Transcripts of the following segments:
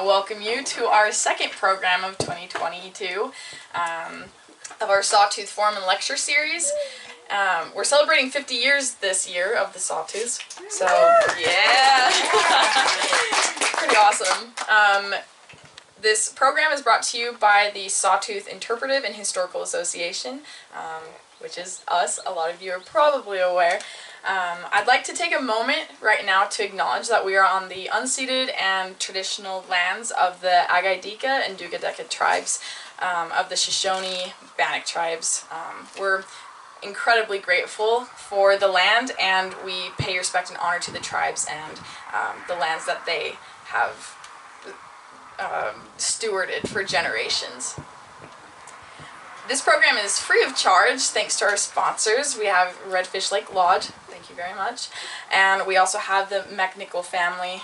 Welcome you to our second program of 2022 of our Sawtooth Forum and Lecture Series. We're celebrating 50 years this year of the Sawtooths, so yeah, pretty awesome. This program is brought to you by the Sawtooth Interpretive and Historical Association, which is us. A lot of you are probably aware. I'd like to take a moment right now to acknowledge that we are on the unceded and traditional lands of the Agaidika and Dugadeka tribes of the Shoshone Bannock tribes. We're incredibly grateful for the land, and we pay respect and honor to the tribes and the lands that they have stewarded for generations. This program is free of charge thanks to our sponsors. We have Redfish Lake Lodge, thank you very much, and we also have the McNichol family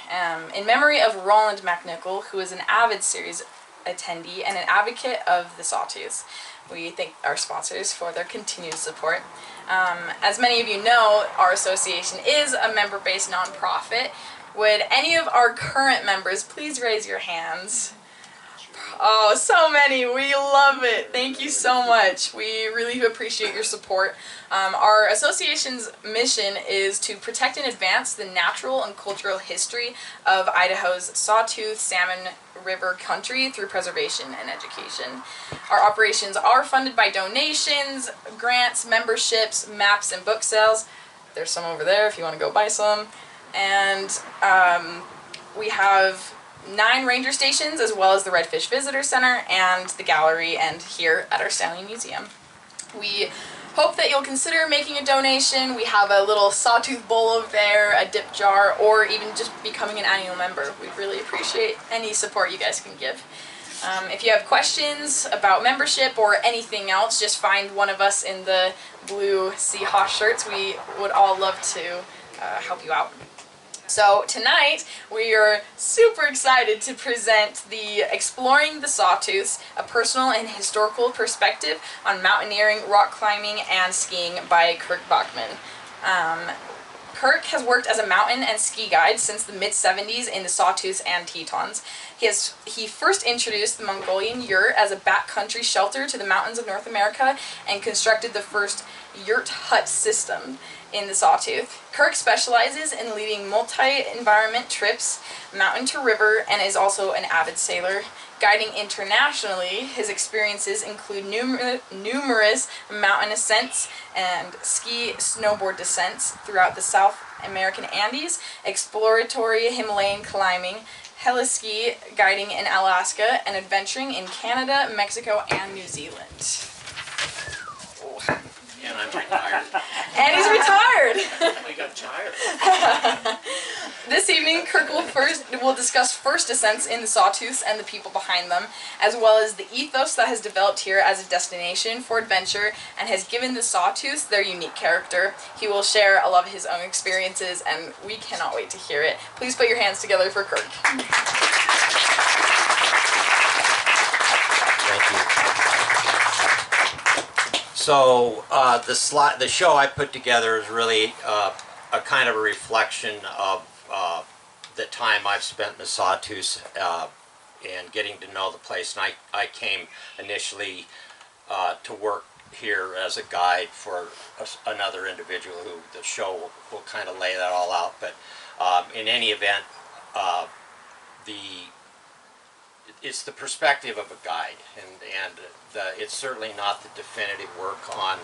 in memory of Roland McNichol, who is an avid series attendee and an advocate of the Sawtooths. We thank our sponsors for their continued support. As many of you know, our association is a member-based nonprofit. Would any of our current members please raise your hands? Oh, so many. We love it. Thank you so much. We really do appreciate your support. Our association's mission is to protect and advance the natural and cultural history of Idaho's Sawtooth Salmon River country through preservation and education. Our operations are funded by donations, grants, memberships, maps, and book sales. There's some over there if you want to go buy some. And we have 9 ranger stations, as well as the Redfish Visitor Center and the gallery, and here at our Stanley Museum. We hope that you'll consider making a donation. We have a little sawtooth bowl over there, a dip jar, or even just becoming an annual member. We really appreciate any support you guys can give. If you have questions about membership or anything else, just find one of us in the blue Seahawk shirts. We would all love to help you out. So tonight we are super excited to present the Exploring the Sawtooths, a personal and historical perspective on mountaineering, rock climbing, and skiing by Kirk Bachman. Kirk has worked as a mountain and ski guide since the mid-70s in the Sawtooths and Tetons. He first introduced the Mongolian yurt as a backcountry shelter to the mountains of North America and constructed the first yurt hut system in the Sawtooth. Kirk specializes in leading multi-environment trips, mountain to river, and is also an avid sailor. Guiding internationally, his experiences include numerous mountain ascents and ski-snowboard descents throughout the South American Andes, exploratory Himalayan climbing, heli-ski guiding in Alaska, and adventuring in Canada, Mexico, and New Zealand. Oh. And I'm retired. And he's retired! We got tired. This evening, Kirk will discuss first ascents in the Sawtooths and the people behind them, as well as the ethos that has developed here as a destination for adventure and has given the Sawtooths their unique character. He will share a lot of his own experiences, and we cannot wait to hear it. Please put your hands together for Kirk. Thank you. So the show I put together is really a kind of a reflection of the time I've spent in the Sawtooths and getting to know the place. And I came initially to work here as a guide for another individual who the show will kind of lay that all out. But in any event, it's the perspective of a guide, and it's certainly not the definitive work on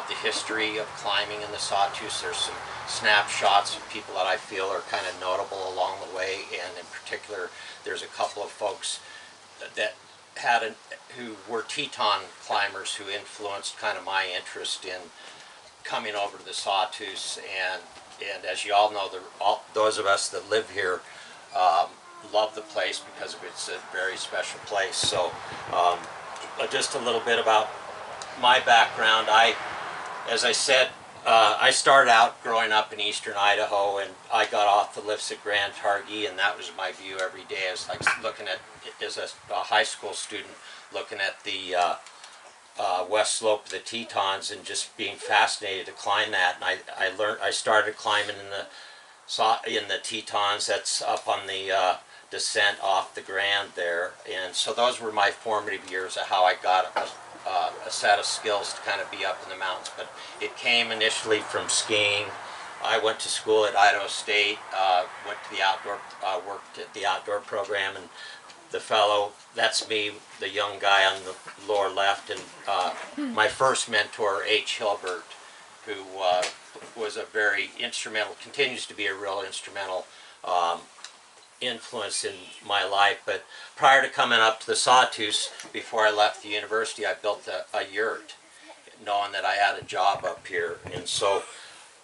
the history of climbing in the Sawtooths. There's some snapshots of people that I feel are kind of notable along the way, and in particular there's a couple of folks that who were Teton climbers who influenced kind of my interest in coming over to the Sawtooths, and as you all know, those of us that live here love the place because it's a very special place. So just a little bit about my background. As I said, I started out growing up in eastern Idaho, and I got off the lifts at Grand Targhee, and that was my view every day. I was like looking at, as a high school student, looking at the west slope of the Tetons and just being fascinated to climb that. And I started climbing in the Tetons. That's up on the descent off the Grand there. And so those were my formative years of how I got a set of skills to kind of be up in the mountains. But it came initially from skiing. I went to school at Idaho State, went to the outdoor, worked at the outdoor program, and the fellow, that's me, the young guy on the lower left, and my first mentor, H. Hilbert, who was a very instrumental, continues to be a real instrumental influence in my life. But prior to coming up to the Sawtooths, before I left the university, I built a yurt, knowing that I had a job up here. And so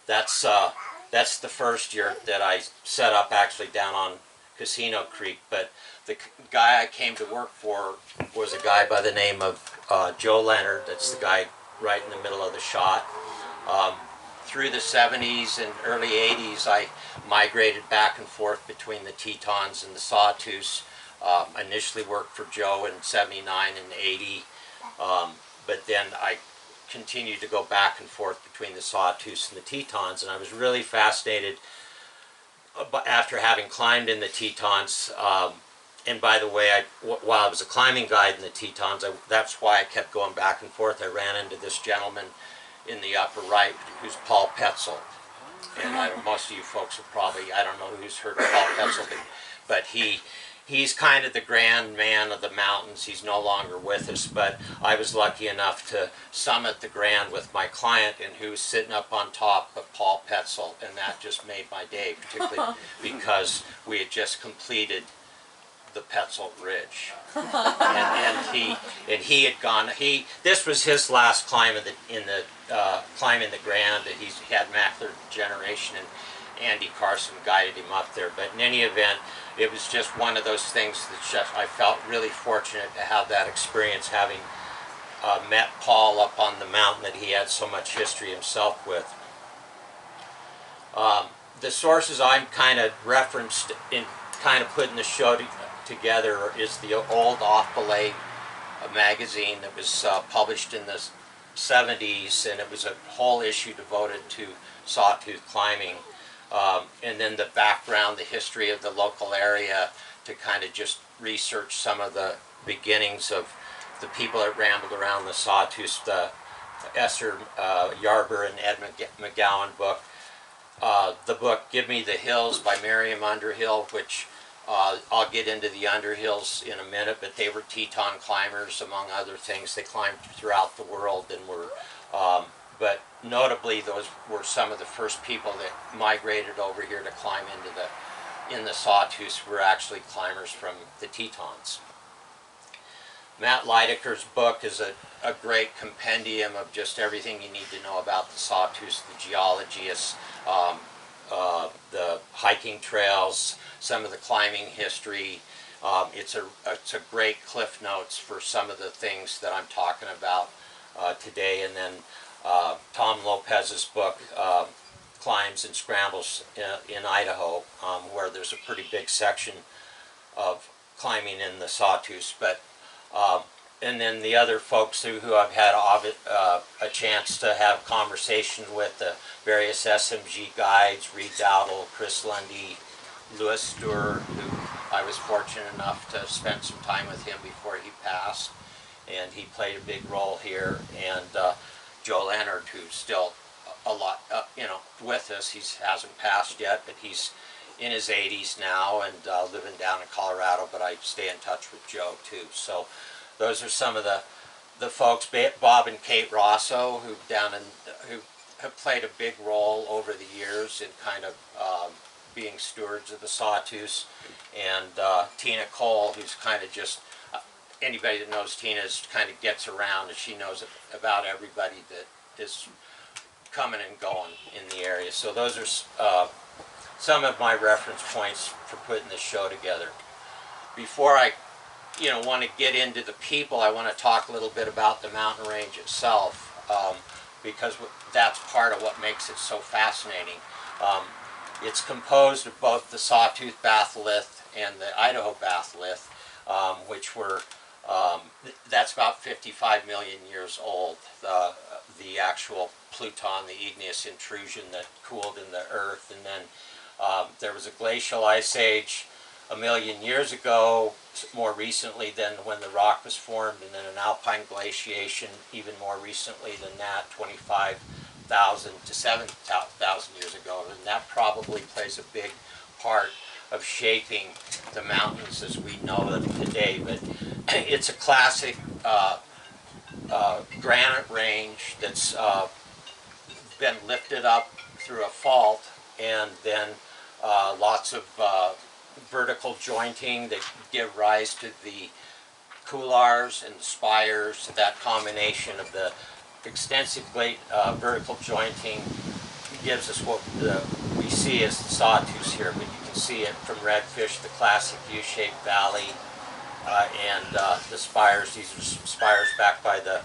that's the first yurt that I set up actually down on Casino Creek. But the guy I came to work for was a guy by the name of Joe Leonard. That's the guy right in the middle of the shot. Through the 70s and early 80s, I migrated back and forth between the Tetons and the Sawtooths. Initially worked for Joe in 79 and 80, but then I continued to go back and forth between the Sawtooths and the Tetons, and I was really fascinated after having climbed in the Tetons. And by the way, while I was a climbing guide in the Tetons, that's why I kept going back and forth. I ran into this gentleman in the upper right, who's Paul Petzoldt. And most of you folks have probably, I don't know who's heard of Paul Petzoldt, but he's kind of the grand man of the mountains. He's no longer with us, but I was lucky enough to summit the Grand with my client, and who was sitting up on top of Paul Petzoldt, and that just made my day, particularly because we had just completed the Petzoldt Ridge, and he had gone. This was his last climb in the climb in the Grand. He had macular degeneration, and Andy Carson guided him up there. But in any event, it was just one of those things that I felt really fortunate to have that experience, having met Paul up on the mountain that he had so much history himself with. The sources I'm kind of referenced in kind of putting the show together is the old Off Belay magazine that was published in the 70s, and it was a whole issue devoted to Sawtooth climbing, and then the background, the history of the local area, to kind of just research some of the beginnings of the people that rambled around the Sawtooth, the Esther Yarber and Ed McGowan book. The book Give Me the Hills by Miriam Underhill, which I'll get into the Underhills in a minute, but they were Teton climbers, among other things. They climbed throughout the world, and were, but notably, those were some of the first people that migrated over here to climb in the Sawtooths, were actually climbers from the Tetons. Matt Leideker's book is a great compendium of just everything you need to know about the Sawtooths, the geology, the hiking trails, some of the climbing history. It's a great cliff notes for some of the things that I'm talking about today. And then Tom Lopez's book, Climbs and Scrambles in Idaho, where there's a pretty big section of climbing in the Sawtooths. But and then the other folks who I've had a chance to have conversation with, the various SMG guides, Reed Dowdle, Chris Lundy, Louis Stur, who I was fortunate enough to spend some time with him before he passed, and he played a big role here, and Joe Leonard, who's still a lot, with us. He hasn't passed yet, but he's in his 80s now, and living down in Colorado, but I stay in touch with Joe too. So those are some of the folks. Bob and Kate Rosso, who have played a big role over the years in kind of being stewards of the Sawtooths, and Tina Cole, who's kind of just, anybody that knows Tina kind of gets around, and she knows about everybody that is coming and going in the area. So those are some of my reference points for putting this show together. Before I want to get into the people, I want to talk a little bit about the mountain range itself, because that's part of what makes it so fascinating. It's composed of both the Sawtooth batholith and the Idaho batholith, which were, that's about 55 million years old. The actual Pluton, the igneous intrusion that cooled in the earth, and then there was a glacial ice age 1 million years ago, more recently than when the rock was formed, and then an alpine glaciation even more recently than that, 25,000 to 7,000 years ago. And that probably plays a big part of shaping the mountains as we know them today. But it's a classic granite range that's been lifted up through a fault, and then lots of vertical jointing that give rise to the coulars and the spires. That combination of the extensive vertical jointing gives us what we see as the Sawtooths here, but you can see it from Redfish, the classic U-shaped valley, and the spires. These are spires back by the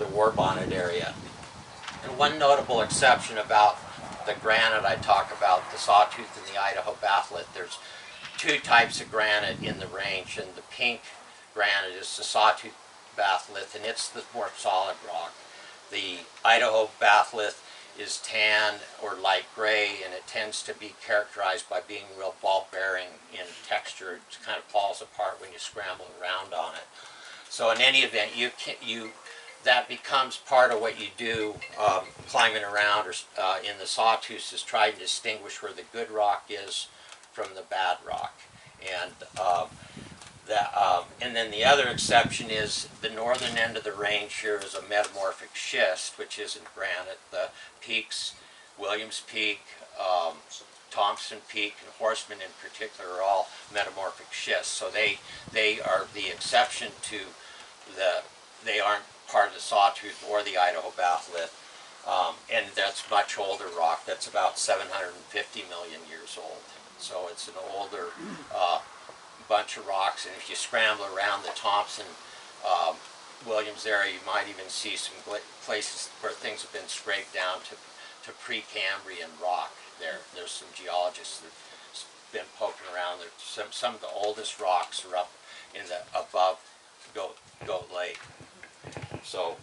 war bonnet area. And one notable exception about the granite I talk about, the Sawtooth and the Idaho batholith, there's two types of granite in the range, and the pink granite is the Sawtooth batholith, and it's the more solid rock. The Idaho batholith is tan or light gray, and it tends to be characterized by being real ball-bearing in texture. It kind of falls apart when you scramble around on it. So in any event, that becomes part of what you do climbing around or in the Sawtooths, is try to distinguish where the good rock is from the bad rock. And and then the other exception is the northern end of the range here is a metamorphic schist, which isn't granite. The peaks, Williams Peak, Thompson Peak, and Horseman in particular are all metamorphic schists. So they are the exception to they aren't part of the Sawtooth or the Idaho batholith. And that's much older rock. That's about 750 million years old. So it's an older bunch of rocks, and if you scramble around the Thompson Williams area, you might even see some places where things have been scraped down to Precambrian rock. There's some geologists that have been poking around. Some of the oldest rocks are up in the above Goat Lake. So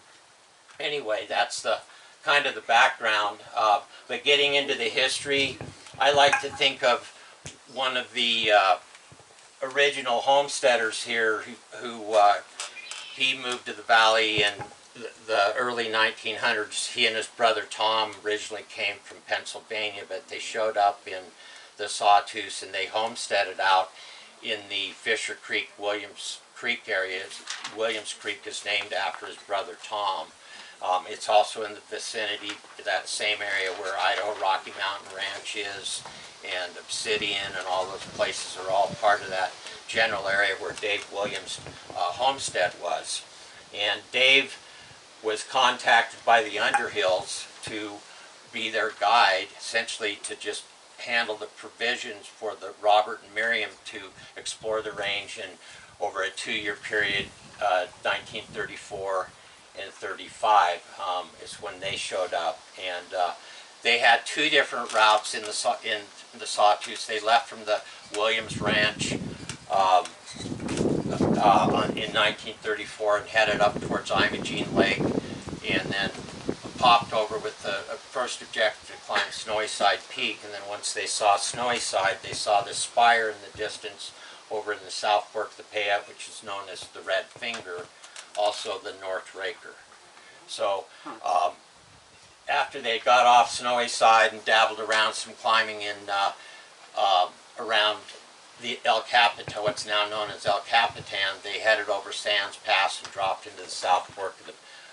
anyway, that's the kind of the background. But getting into the history, I like to think of one of the original homesteaders here who he moved to the valley in the early 1900s. He and his brother Tom originally came from Pennsylvania, but they showed up in the Sawtooths and they homesteaded out in the Fisher Creek, Williams Creek area. Williams Creek is named after his brother Tom. It's also in the vicinity, that same area where Idaho Rocky Mountain Ranch is, and Obsidian and all those places are all part of that general area where Dave Williams' homestead was. And Dave was contacted by the Underhills to be their guide, essentially to just handle the provisions for the Robert and Miriam to explore the range in over a 2-year period, 1934 and 35 is when they showed up. And they had 2 different routes in the Sawtooths. They left from the Williams Ranch in 1934 and headed up towards Imogene Lake, and then popped over with the first objective to climb Snowy Side Peak. And then once they saw Snowy Side, they saw the spire in the distance over in the South Fork of the Payette, which is known as the Red Finger, also the North Raker. So after they got off Snowy Side and dabbled around some climbing in around the El Capitan, what's now known as El Capitan, they headed over Sands Pass and dropped into the South Fork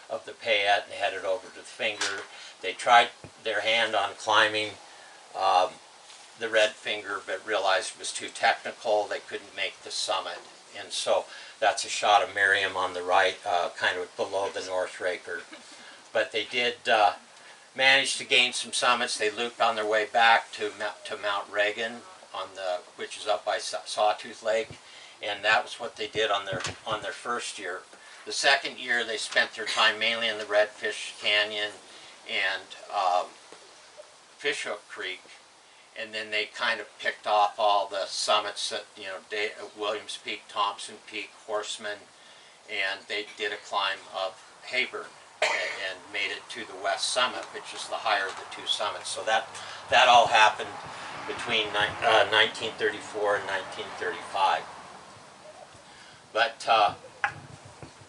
of the Payette and headed over to the Finger. They tried their hand on climbing the Red Finger, but realized it was too technical. They couldn't make the summit. And so that's a shot of Miriam on the right, kind of below the North Raker. But they did manage to gain some summits. They looped on their way back to Mount Reagan, which is up by Sawtooth Lake, and that was what they did on their first year. The second year, they spent their time mainly in the Redfish Canyon and Fishhook Creek, and then they kind of picked off all the summits that, Williams Peak, Thompson Peak, Horseman, and they did a climb of Hayburn and made it to the west summit, which is the higher of the 2 summits. So that all happened between 1934 and 1935. But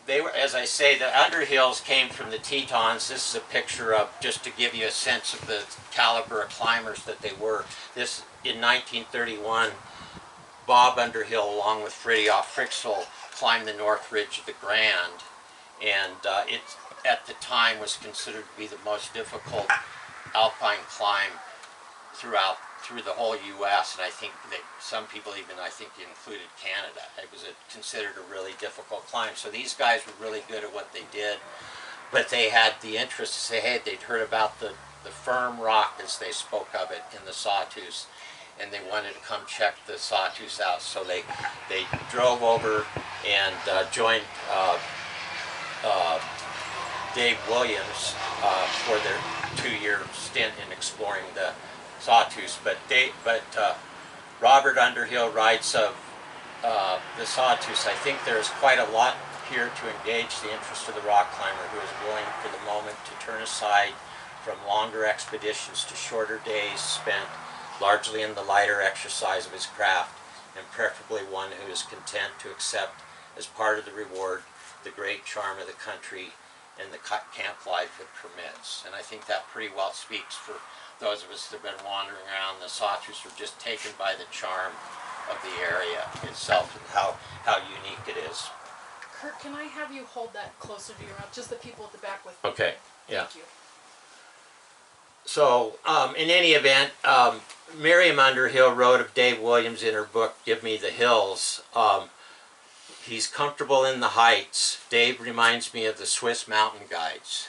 they were, as I say, the Underhills came from the Tetons. This is a picture of, just to give you a sense of the caliber of climbers that they were. This, in 1931, Bob Underhill, along with Fridtjof Petzoldt, climbed the North Ridge of the Grand, and it, at the time, was considered to be the most difficult alpine climb through the whole U.S., and I think that some people even, I think, included Canada. It was considered a really difficult climb. So these guys were really good at what they did, but they had the interest to say, hey, they'd heard about the firm rock, as they spoke of it, in the Sawtooths, and they wanted to come check the Sawtooths out. So they drove over and joined Dave Williams for their 2-year stint in exploring the Sawtooths. But Robert Underhill writes of the Sawtooths, I think there is quite a lot here to engage the interest of the rock climber who is willing for the moment to turn aside from longer expeditions to shorter days spent largely in the lighter exercise of his craft, and preferably one who is content to accept as part of the reward the great charm of the country and the camp life it permits. And I think that pretty well speaks for those of us that have been wandering around. The Sawtooths were just taken by the charm of the area itself and how unique it is. Kirk, can I have you hold that closer to your mouth? Just the people at the back with Okay, yeah. Thank you. So, in any event, Miriam Underhill wrote of Dave Williams in her book, Give Me the Hills. He's comfortable in the heights. Dave reminds me of the Swiss mountain guides,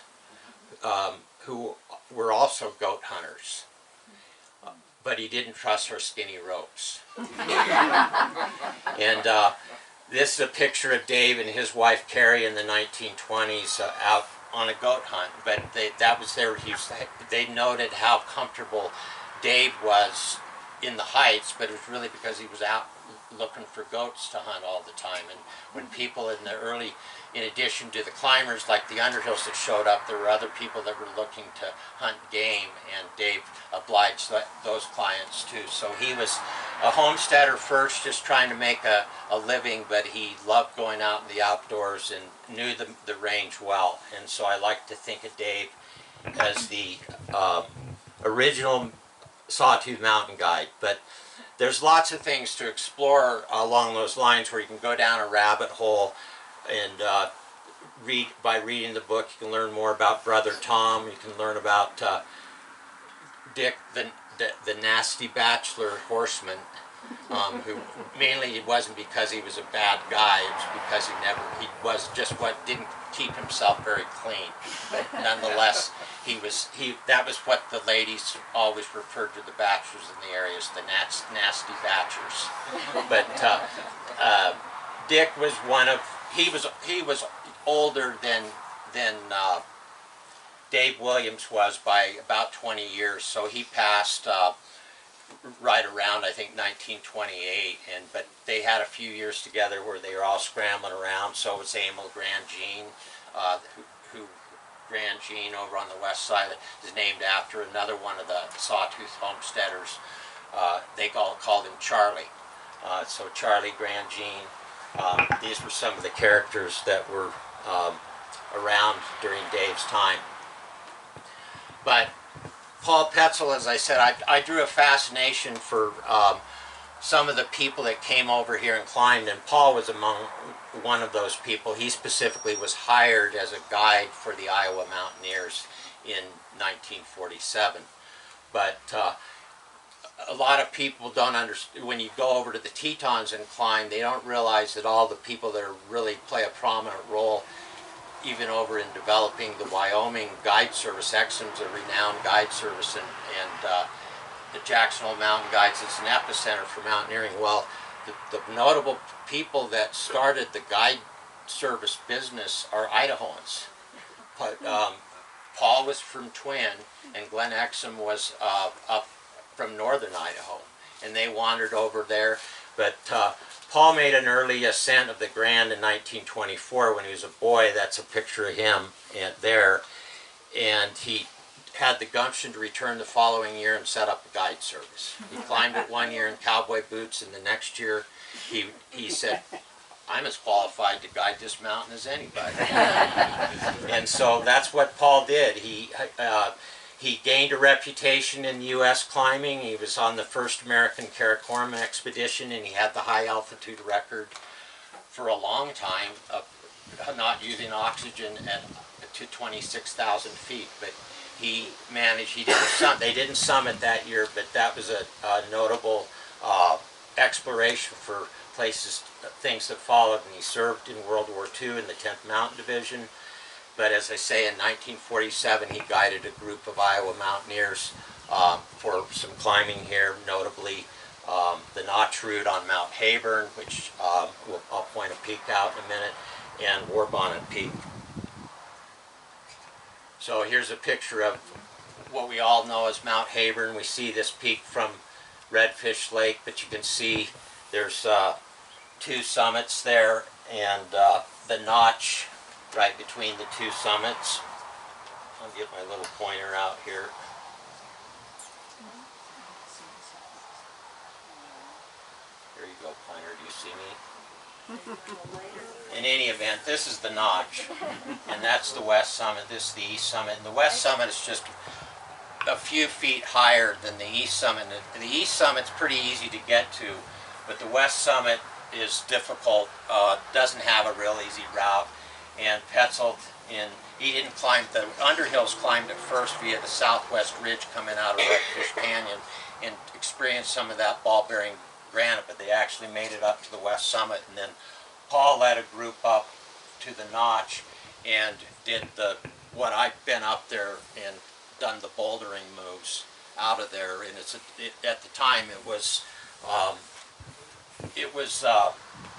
who were also goat hunters. But he didn't trust her skinny ropes. And this is a picture of Dave and his wife Carrie in the 1920s out on a goat hunt. But that was their use. They noted how comfortable Dave was in the heights, but it was really because he was out looking for goats to hunt all the time. And when people in the early, in addition to the climbers like the Underhills that showed up, there were other people that were looking to hunt game, and Dave obliged those clients too. So he was a homesteader first, just trying to make a living, but he loved going out in the outdoors and knew the range well. And so I like to think of Dave as the original Sawtooth mountain guide. But there's lots of things to explore along those lines, where you can go down a rabbit hole and by reading the book you can learn more about Brother Tom. You can learn about Dick, the nasty bachelor horseman, who mainly it wasn't because he was a bad guy, it was because he was just what didn't keep himself very clean. But nonetheless, that was what the ladies always referred to the bachelors in the area as, the nasty bachelors. But Dick was he was older than Dave Williams was by about 20 years, so he passed right around, I think, 1928, but they had a few years together where they were all scrambling around. So was Emil Grandjean, who Grandjean over on the west side is named after another one of the Sawtooth homesteaders. They all called him Charlie. So Charlie Grandjean. These were some of the characters that were around during Dave's time. But Paul Petzoldt, as I said, I drew a fascination for some of the people that came over here and climbed, and Paul was among one of those people. He specifically was hired as a guide for the Iowa Mountaineers in 1947. But a lot of people don't understand, when you go over to the Tetons and climb, they don't realize that all the people that really play a prominent role, even over in developing the Wyoming Guide Service. Exum's a renowned guide service, and the Jackson Hole Mountain Guides is an epicenter for mountaineering. Well, the notable people that started the guide service business are Idahoans. But Paul was from Twin, and Glenn Exum was up from northern Idaho, and they wandered over there. But Paul made an early ascent of the Grand in 1924 when he was a boy. That's a picture of him there. And he had the gumption to return the following year and set up a guide service. He climbed it one year in cowboy boots, and the next year he said, I'm as qualified to guide this mountain as anybody. And so that's what Paul did. He gained a reputation in U.S. climbing. He was on the first American Karakoram expedition, and he had the high altitude record for a long time of not using oxygen to 26,000 feet. But he managed, they didn't summit that year, but that was a notable exploration for places, things that followed, and he served in World War II in the 10th Mountain Division. But as I say, in 1947, he guided a group of Iowa mountaineers for some climbing here, notably the Notch route on Mount Hayburn, which I'll point a peak out in a minute, and War Bonnet Peak. So here's a picture of what we all know as Mount Hayburn. We see this peak from Redfish Lake, but you can see there's two summits there, and the notch right between the two summits. I'll get my little pointer out here. Here you go, pointer. Do you see me? In any event, this is the notch, and that's the west summit. This is the east summit, and the west summit is just a few feet higher than the east summit. The east summit's pretty easy to get to, but the west summit is difficult, doesn't have a real easy route. And Petzoldt, he didn't climb, the Underhills climbed it first via the southwest ridge coming out of Redfish Canyon and experienced some of that ball-bearing granite, but they actually made it up to the west summit. And then Paul led a group up to the notch and did what I've been up there and done the bouldering moves out of there. And at the time it was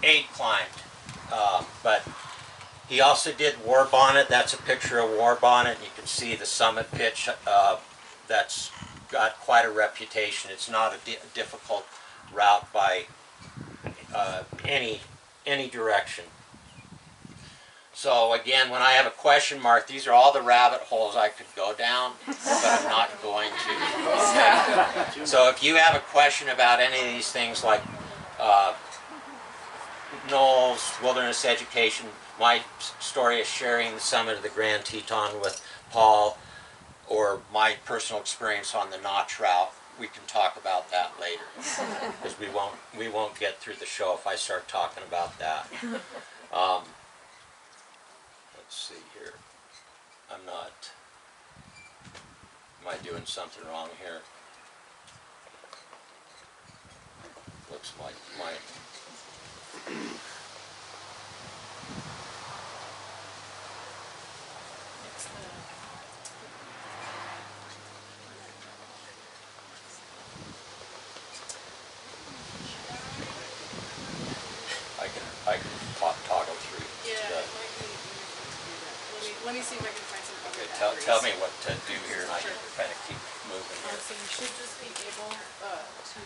aid climbed, but he also did War Bonnet. That's a picture of War Bonnet. You can see the summit pitch. That's got quite a reputation. It's not a difficult route by any direction. So again, when I have a question mark, these are all the rabbit holes I could go down, but I'm not going to. Okay? So if you have a question about any of these things like Knowles, wilderness education, my story is sharing the summit of the Grand Teton with Paul, or my personal experience on the Notch route, we can talk about that later, because we won't get through the show if I start talking about that. Let's see here. Am I doing something wrong here? Looks like my I can toggle through. Yeah, let me see if I can find some other Tell me what to do here, and I can kind of keep moving here. So you should just be able to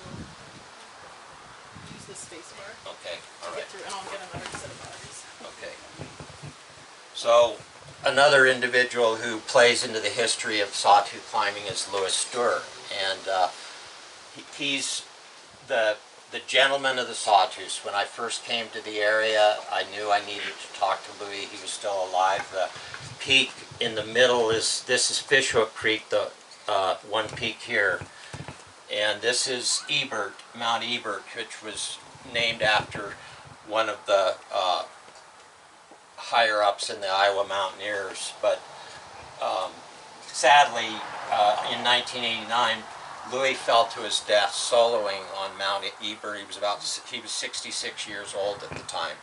use the space bar Okay, all to right. get through, and I'll get another set of batteries. Okay. So another individual who plays into the history of Sawtooth climbing is Stur, and he's the gentleman of the Sawtooths. When I first came to the area, I knew I needed to talk to Louis. He was still alive. The peak in the middle this is Fishhook Creek, the one peak here, and this is Ebert, Mount Ebert, which was named after one of the higher ups in the Iowa Mountaineers. But sadly, in 1989, Louis fell to his death soloing on Mount Ebert. He was 66 years old at the time.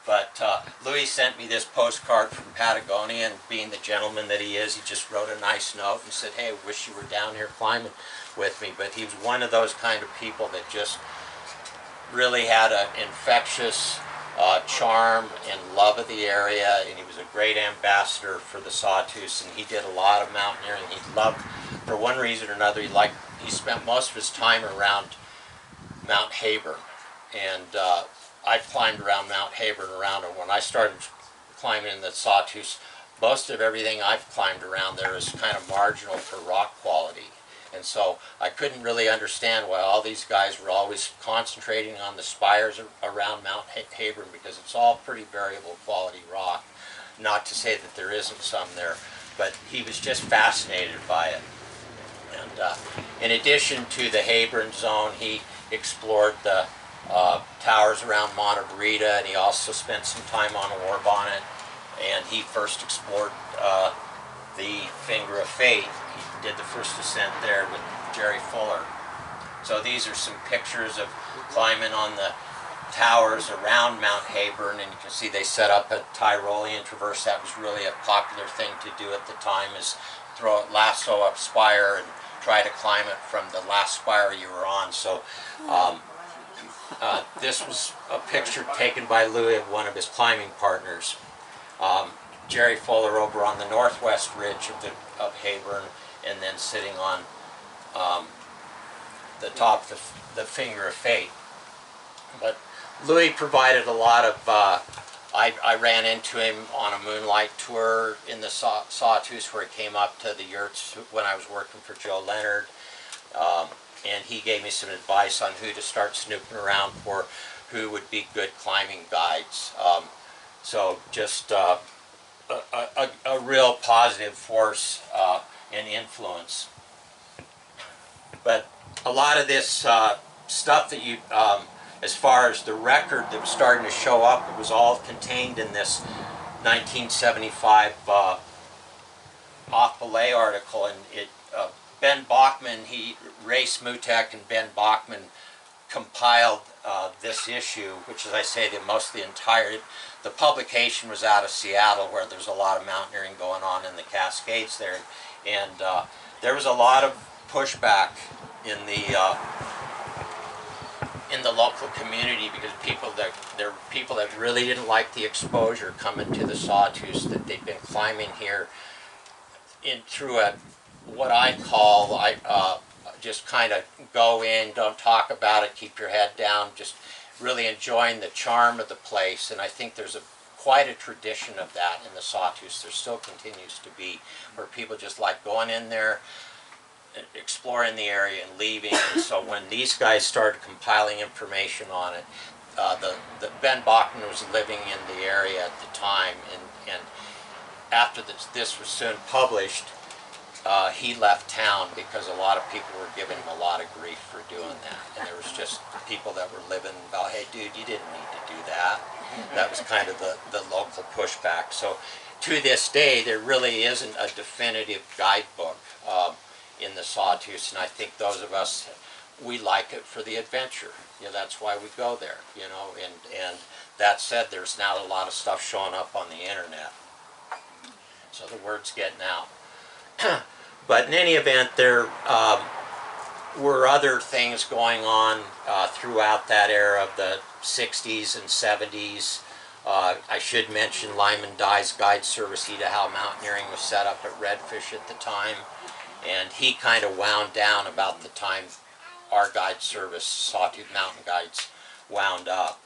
But Louis sent me this postcard from Patagonia, and being the gentleman that he is, he just wrote a nice note and said, "Hey, I wish you were down here climbing with me." But he was one of those kind of people that just really had an infectious charm and love of the area, and he was a great ambassador for the Sawtooths, and he did a lot of mountaineering. He loved, for one reason or another, he spent most of his time around Mount Hayburn, and I climbed around Mount Hayburn around it. When I started climbing in the Sawtooths, most of everything I've climbed around there is kind of marginal for rock quality. And so I couldn't really understand why all these guys were always concentrating on the spires around Mount Habron, because it's all pretty variable quality rock. Not to say that there isn't some there, but he was just fascinated by it. And in addition to the Habron zone, he explored the towers around Montebrita, and he also spent some time on Warbonnet. And he first explored the Finger of Fate. He did the first ascent there with Jerry Fuller. So these are some pictures of climbing on the towers around Mount Habron, and you can see they set up a Tyrolean traverse. That was really a popular thing to do at the time, is throw a lasso up spire and try to climb it from the last spire you were on. So this was a picture taken by Louis of one of his climbing partners. Jerry Fuller over on the northwest ridge of Habron, and then sitting on the top of the Finger of Fate. But Louis provided a lot of, I ran into him on a moonlight tour in the Sawtooths, where he came up to the yurts when I was working for Joe Leonard, and he gave me some advice on who to start snooping around for, who would be good climbing guides. So just a real positive force and influence. But a lot of this stuff that you, as far as the record that was starting to show up, it was all contained in this 1975 Off Belay article. And Ben Bachman, Ray Smutek and Ben Bachman compiled this issue, which, as I say, the publication was out of Seattle, where there's a lot of mountaineering going on in the Cascades there, and there was a lot of pushback in the local community, because there were people that really didn't like the exposure coming to the Sawtooths, that they'd been climbing here through what I call just kind of go in, don't talk about it, keep your head down, just really enjoying the charm of the place. And I think there's quite a tradition of that in the Sawtooths. There still continues to be, where people just like going in there, exploring the area and leaving. And so when these guys started compiling information on it, the Ben Bachman was living in the area at the time, and after this was soon published, he left town because a lot of people were giving him a lot of grief for doing that. And there was just people that were living about, hey dude, you didn't need to do that. That was kind of the local pushback. So to this day, there really isn't a definitive guidebook in the Sawtooths, and I think those of us, we like it for the adventure. You know, that's why we go there, you know. And that said, there's now a lot of stuff showing up on the internet, so the word's getting out. But in any event, there were other things going on throughout that era of the 60s and 70s. I should mention Lyman Dye's guide service, Idaho Mountaineering, was set up at Redfish at the time, and he kind of wound down about the time our guide service, Sawtooth Mountain Guides, wound up.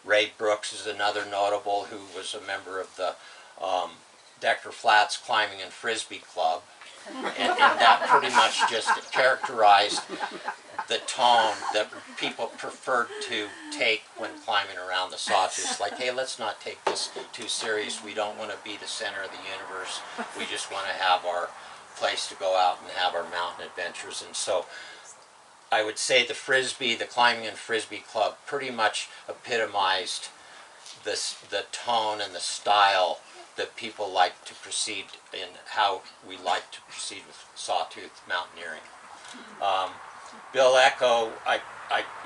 Ray Brooks is another notable, who was a member of the Decker Flats Climbing and Frisbee Club, and that pretty much just characterized the tone that people preferred to take when climbing around the Sawtooths. Like, hey, let's not take this too serious. We don't want to be the center of the universe. We just want to have our place to go out and have our mountain adventures. And so I would say the Climbing and Frisbee Club pretty much epitomized the tone and the style that people like to proceed in, how we like to proceed with Sawtooth mountaineering. Bill Echo, I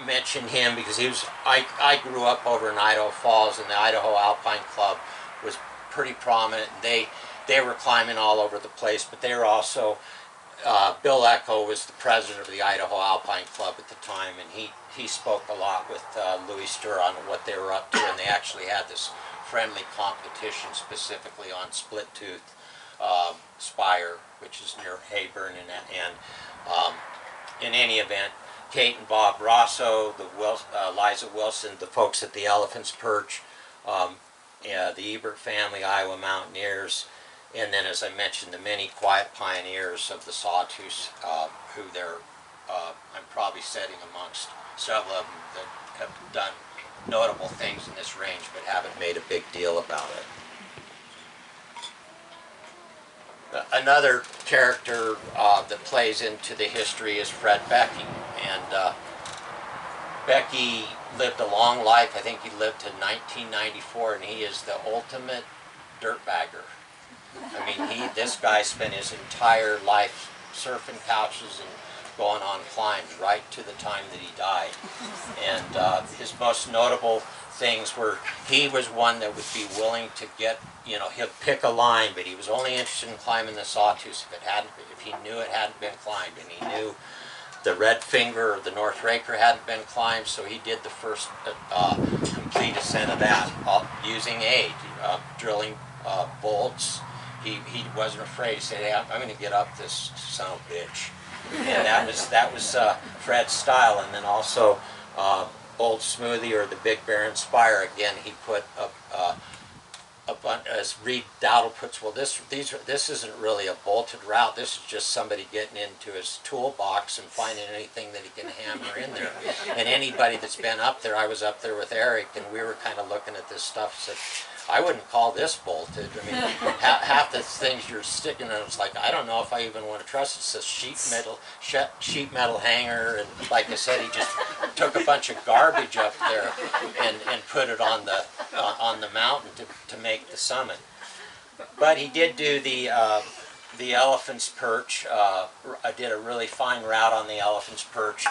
mentioned him because I grew up over in Idaho Falls, and the Idaho Alpine Club was pretty prominent. They were climbing all over the place, but they were also, Bill Echo was the president of the Idaho Alpine Club at the time, and he spoke a lot with Louis Stur on what they were up to, and they actually had this friendly competition specifically on Split Tooth Spire, which is near Habron, and in any event, Kate and Bob Rosso, Liza Wilson, the folks at the Elephant's Perch, the Ebert family, Iowa Mountaineers, And then, as I mentioned, the many quiet pioneers of the Sawtooths, who I'm probably setting amongst several of them that have done notable things in this range but haven't made a big deal about it. Another character that plays into the history is Fred Beckey. And Beckey lived a long life. I think he lived to 1994, and he is the ultimate dirtbagger. I mean, this guy spent his entire life surfing couches and going on climbs right to the time that he died. And his most notable things were, he was one that would be willing to get, you know, he'd pick a line, but he was only interested in climbing the Sawtooths if he knew it hadn't been climbed, and he knew the Red Finger or the North Raker hadn't been climbed, so he did the first complete ascent of that using aid, drilling bolts. He wasn't afraid. He said, "Hey, I'm going to get up this son of a bitch," and that was Fred's style. And then also Old Smoothie or the Big Bear and Spire. Again, he put as Reed Dowdle puts, well, this isn't really a bolted route. This is just somebody getting into his toolbox and finding anything that he can hammer in there. And anybody that's been up there, I was up there with Eric, and we were kind of looking at this stuff and said, I wouldn't call this bolted. I mean, half the things you're sticking in, it's like, I don't know if I even want to trust it. It's a sheet metal hanger, and like I said, he just took a bunch of garbage up there and put it on the mountain to make the summit. But he did do the Elephant's Perch. I did a really fine route on the Elephant's Perch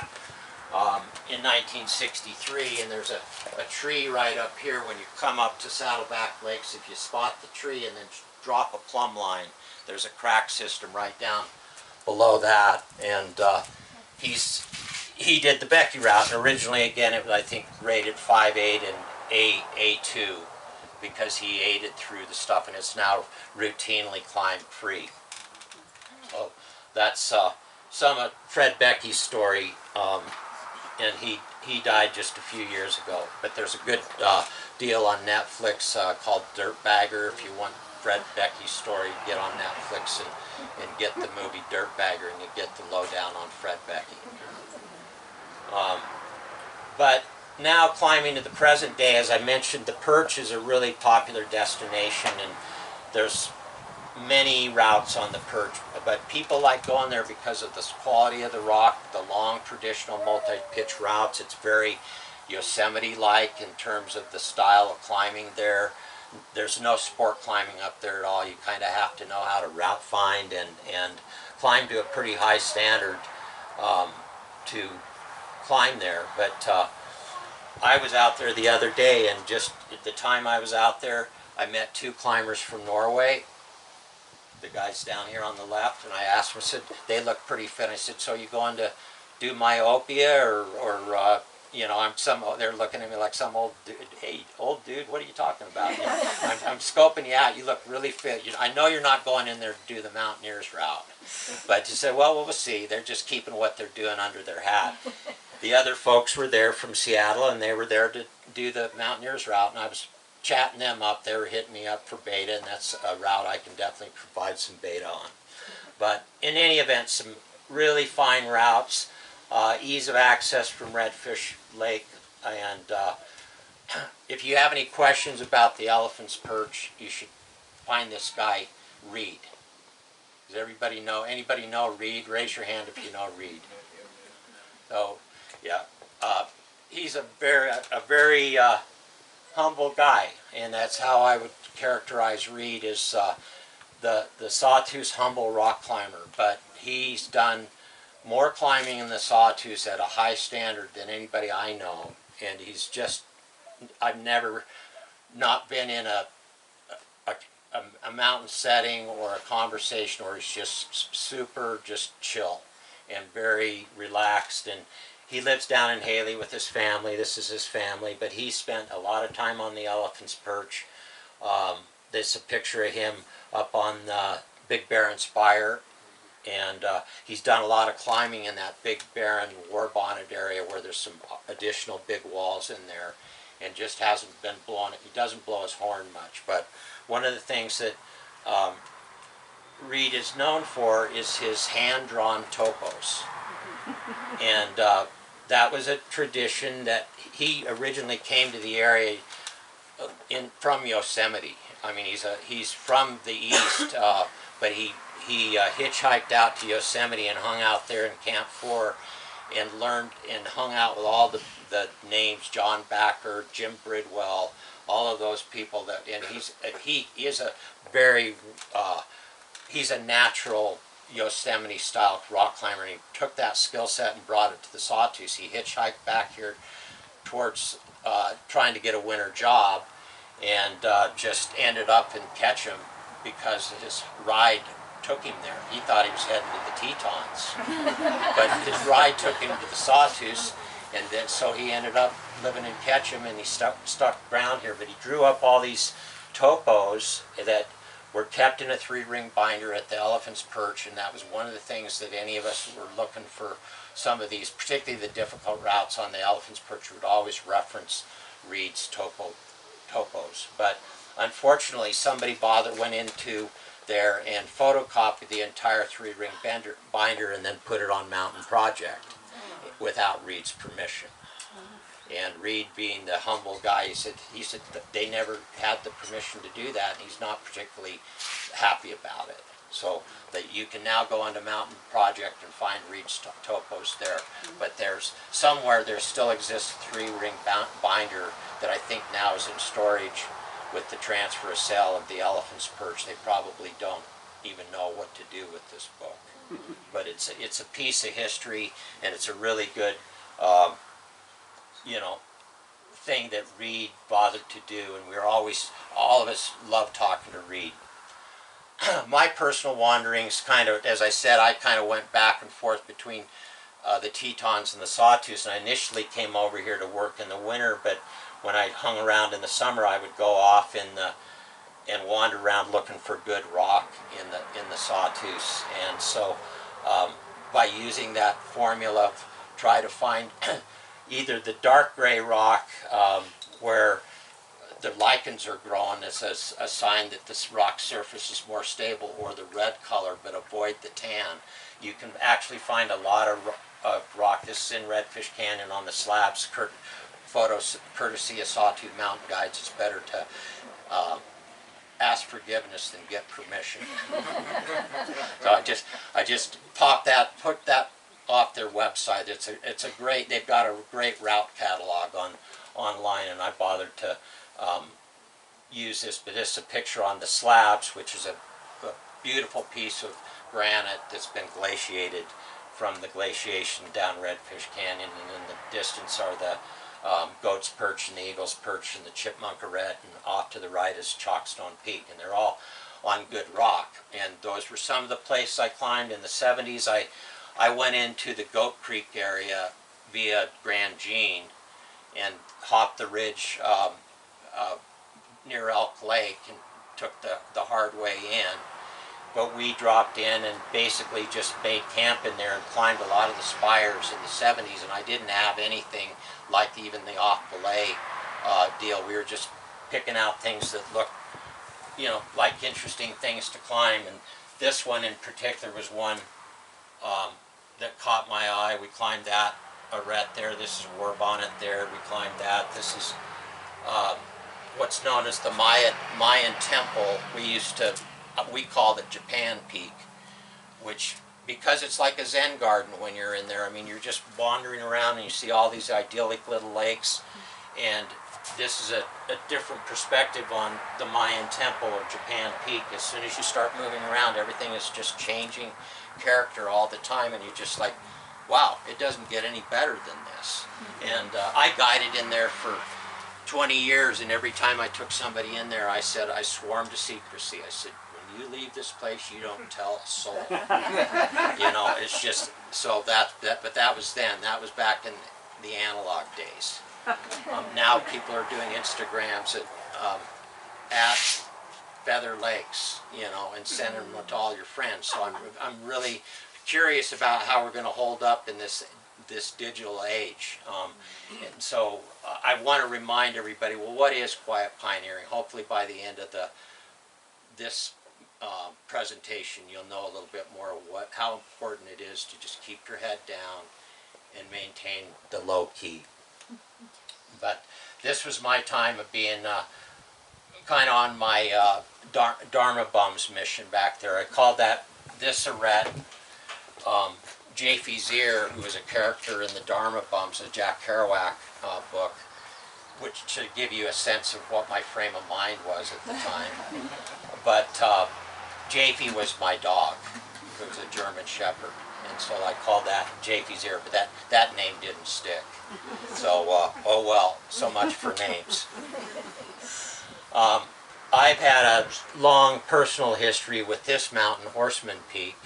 in 1963, and there's a tree right up here when you come up to Saddleback Lakes. If you spot the tree and then drop a plumb line, there's a crack system right down below that, and he did the Beckey route. And originally, again, it was, I think, rated 5.8 and A2 because he aided through the stuff, and it's now routinely climbed free. So that's some of Fred Beckey's story. And he died just a few years ago. But there's a good deal on Netflix called Dirtbagger. If you want Fred Beckey's story, get on Netflix and get the movie Dirtbagger, and you get the lowdown on Fred Beckey. But now climbing to the present day, as I mentioned, the Perch is a really popular destination, and there's many routes on the Perch, but people like going there because of the quality of the rock, the long traditional multi-pitch routes. It's very Yosemite-like in terms of the style of climbing there. There's no sport climbing up there at all. You kind of have to know how to route find and climb to a pretty high standard to climb there. But I was out there the other day, and just at the time I was out there, I met two climbers from Norway. The guys down here on the left, and I asked them, I said, they look pretty fit. I said, so you going to do myopia or you know, they're looking at me like some old dude. Hey, old dude, what are you talking about? You know, I'm scoping you out. You look really fit. I know you're not going in there to do the Mountaineers route. But you said, well, we'll see. They're just keeping what they're doing under their hat. The other folks were there from Seattle, and they were there to do the Mountaineers route, and I was chatting them up. They were hitting me up for beta, and that's a route I can definitely provide some beta on. But in any event, some really fine routes, ease of access from Redfish Lake, and if you have any questions about the Elephant's Perch, you should find this guy, Reed. Does anybody know Reed? Raise your hand if you know Reed. So, yeah, he's a very humble guy, and that's how I would characterize Reed as the Sawtooth's humble rock climber. But he's done more climbing in the Sawtooths at a high standard than anybody I know, and I've never not been in a mountain setting or a conversation where he's just super chill and very relaxed. And he lives down in Haley with his family. This is his family, but he spent a lot of time on the Elephant's Perch. There's a picture of him up on Big Bear and Spire, and he's done a lot of climbing in that big barren war bonnet area where there's some additional big walls in there, and just hasn't been blowing it. He doesn't blow his horn much, but one of the things that Reed is known for is his hand-drawn topos. And that was a tradition that he originally came to the area from Yosemite. I mean, he's from the east, but he hitchhiked out to Yosemite and hung out there in Camp 4 and learned and hung out with all the names, John Backer, Jim Bridwell, all of those people. And he is a very he's a natural Yosemite style rock climber, and he took that skill set and brought it to the Sawtooths. He hitchhiked back here towards trying to get a winter job, and just ended up in Ketchum because his ride took him there. He thought he was heading to the Tetons, but his ride took him to the Sawtooths, and then so he ended up living in Ketchum, and he stuck around here. But he drew up all these topos that were kept in a 3-ring binder at the Elephant's Perch, and that was one of the things that any of us were looking for. Some of these, particularly the difficult routes on the Elephant's Perch, would always reference Reed's topos. But unfortunately, somebody went into there and photocopied the entire 3-ring binder and then put it on Mountain Project without Reed's permission. And Reed, being the humble guy, he said that they never had the permission to do that, and he's not particularly happy about it. So that you can now go onto Mountain Project and find Reed's topos there. But there's somewhere there still exists a 3-ring binder that I think now is in storage. With the transfer of sale of the Elephant's Perch, they probably don't even know what to do with this book. But it's a piece of history, and it's a really good you know, thing that Reed bothered to do, and all of us love talking to Reed. My personal wanderings, kind of, as I said, I kind of went back and forth between the Tetons and the Sawtooths, and I initially came over here to work in the winter, but when I hung around in the summer, I would go off and wander around looking for good rock in the Sawtooths. And so by using that formula, try to find either the dark gray rock where the lichens are growing as a sign that this rock surface is more stable, or the red color, but avoid the tan. You can actually find a lot of rock. This is in Redfish Canyon on the slabs. Photos courtesy of Sawtooth Mountain Guides. It's better to ask forgiveness than get permission. So I just put that off their website. It's a great. They've got a great route catalog online, and I bothered to use this. But it's a picture on the slabs, which is a beautiful piece of granite that's been glaciated from the glaciation down Redfish Canyon, and in the distance are the Goat's Perch and the Eagle's Perch and the Chipmunkaret, and off to the right is Chalkstone Peak, and they're all on good rock. And those were some of the places I climbed in the 70s. I went into the Goat Creek area via Grand Jean and hopped the ridge near Elk Lake and took the hard way in. But we dropped in and basically just made camp in there and climbed a lot of the spires in the 70s, and I didn't have anything like even the off-belay deal. We were just picking out things that looked, you know, like interesting things to climb, and this one in particular was one that caught my eye. We climbed that arete there. This is War Bonnet there. We climbed that. This is what's known as the Mayan temple. We called it Japan Peak, which, because it's like a Zen garden when you're in there. I mean, you're just wandering around and you see all these idyllic little lakes, and this is a different perspective on the Mayan temple or Japan Peak. As soon as you start moving around, everything is just changing character all the time, and you're just like, wow, it doesn't get any better than this. And I guided in there for 20 years, and every time I took somebody in there, I said, I swore to secrecy. I said, when you leave this place, you don't tell a soul. You know, it's just, so but that was then. That was back in the analog days. Now people are doing Instagrams at Feather Lakes, you know, and sending them to all your friends. So I'm really curious about how we're going to hold up in this digital age. And so I want to remind everybody, well, what is quiet pioneering? Hopefully by the end of this presentation, you'll know a little bit more of how important it is to just keep your head down and maintain the low key. But this was my time of being kind of on my Dharma Bums mission back there. I called this arete J.F. Zier, who was a character in the Dharma Bums, a Jack Kerouac book, which to give you a sense of what my frame of mind was at the time. But J.F. was my dog, who was a German Shepherd, and so I called that J.F. Zier, but that name didn't stick. So, oh well, so much for names. I've had a long personal history with this mountain, Horseman Peak,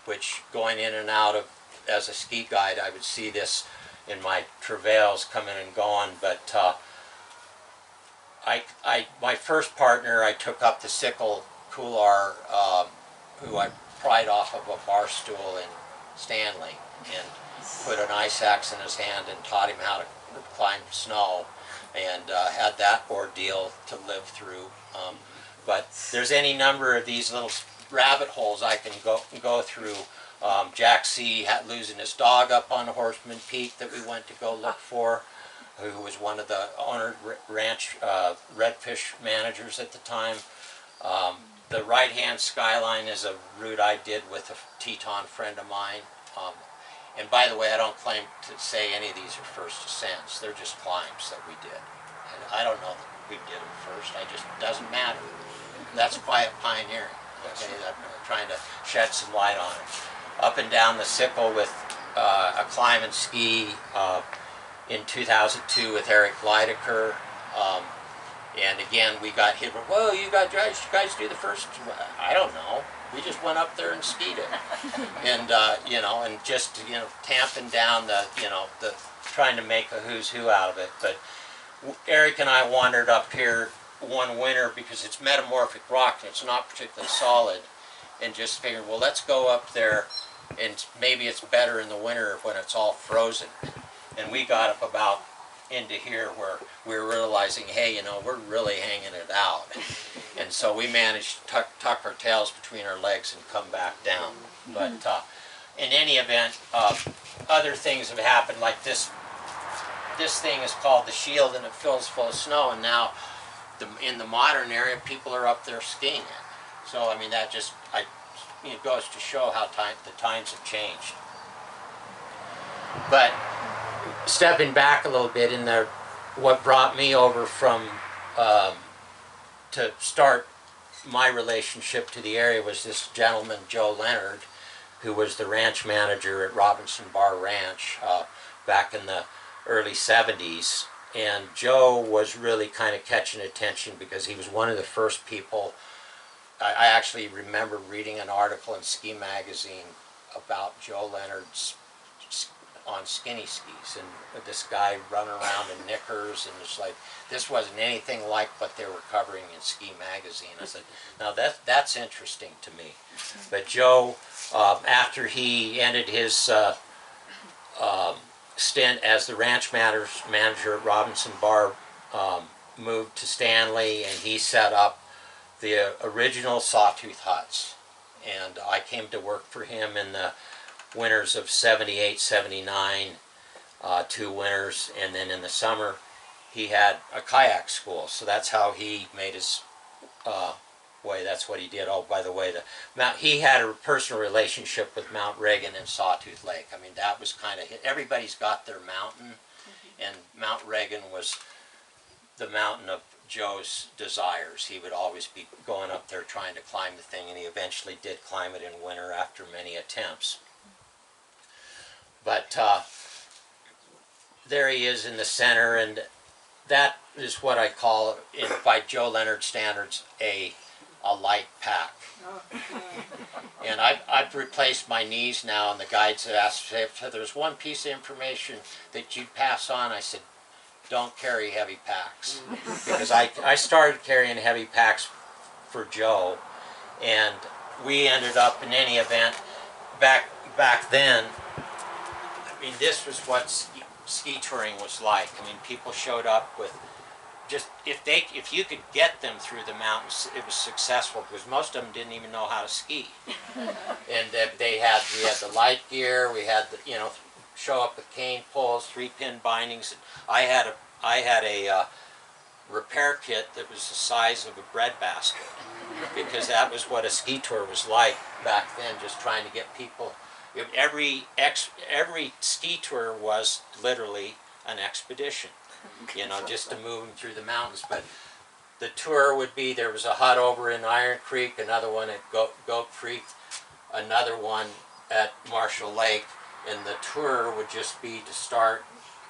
which going in and out of, as a ski guide, I would see this in my travails coming and going, but my first partner, I took up the sickle Kular, who I pried off of a bar stool in Stanley, and put an ice axe in his hand and taught him how to climb snow, and had that ordeal to live through. But there's any number of these little rabbit holes I can go through. Jack C. losing his dog up on Horseman Peak that we went to go look for, who was one of the owner ranch redfish managers at the time. The right-hand skyline is a route I did with a Teton friend of mine. And by the way, I don't claim to say any of these are first ascents. They're just climbs that we did. And I don't know that we did them first. Doesn't matter. That's quiet pioneering. Okay, I'm trying to shed some light on it. Up and down the Sickle with a climb and ski in 2002 with Eric Leidecker. And again, we got hit with, whoa, you guys do the first, I don't know. We just went up there and skied it. And, you know, and just, you know, tamping down the, you know, trying to make a who's who out of it. But Eric and I wandered up here one winter because it's metamorphic rock and it's not particularly solid, and just figured, well, let's go up there and maybe it's better in the winter when it's all frozen. And we got up about into here where we were realizing, hey, you know, we're really hanging it out. And so we managed to tuck our tails between our legs and come back down. But in any event, other things have happened, like this thing is called the Shield and it fills full of snow, and now in the modern era people are up there skiing it. So I mean, that just it goes to show how the times have changed. But stepping back a little bit, what brought me over from to start my relationship to the area was this gentleman, Joe Leonard, who was the ranch manager at Robinson Bar Ranch back in the early 70s. And Joe was really kind of catching attention because he was one of the first people. I actually remember reading an article in Ski Magazine about Joe Leonard's on skinny skis, and this guy running around in knickers, and it's like, this wasn't anything like what they were covering in Ski Magazine. I said, now that's interesting to me. But Joe, after he ended his stint as the ranch manager at Robinson Bar, moved to Stanley, and he set up the original Sawtooth huts. And I came to work for him in the winters of 78, 79, 2 winters, and then in the summer he had a kayak school. So that's how he made his way. That's what he did. Oh, by the way, he had a personal relationship with Mount Reagan and Sawtooth Lake. I mean, that was kind of, everybody's got their mountain, and Mount Reagan was the mountain of Joe's desires. He would always be going up there trying to climb the thing, and he eventually did climb it in winter after many attempts. But there he is in the center, and that is what I call, by Joe Leonard standards, a light pack. And I've replaced my knees now, and the guides have asked if there's one piece of information that you'd pass on, I said, don't carry heavy packs. Because I started carrying heavy packs for Joe, and we ended up, in any event, back then, I mean, this was what ski touring was like. I mean, people showed up with just if you could get them through the mountains, it was successful, because most of them didn't even know how to ski. And we had the light gear, we had the, you know, show up with cane poles, 3-pin bindings. And I had a repair kit that was the size of a breadbasket, because that was what a ski tour was like back then, just trying to get people. Every ski tour was literally an expedition, you know, just to move them through the mountains. But the tour would be, there was a hut over in Iron Creek, another one at Goat Creek, another one at Marshall Lake, and the tour would just be to start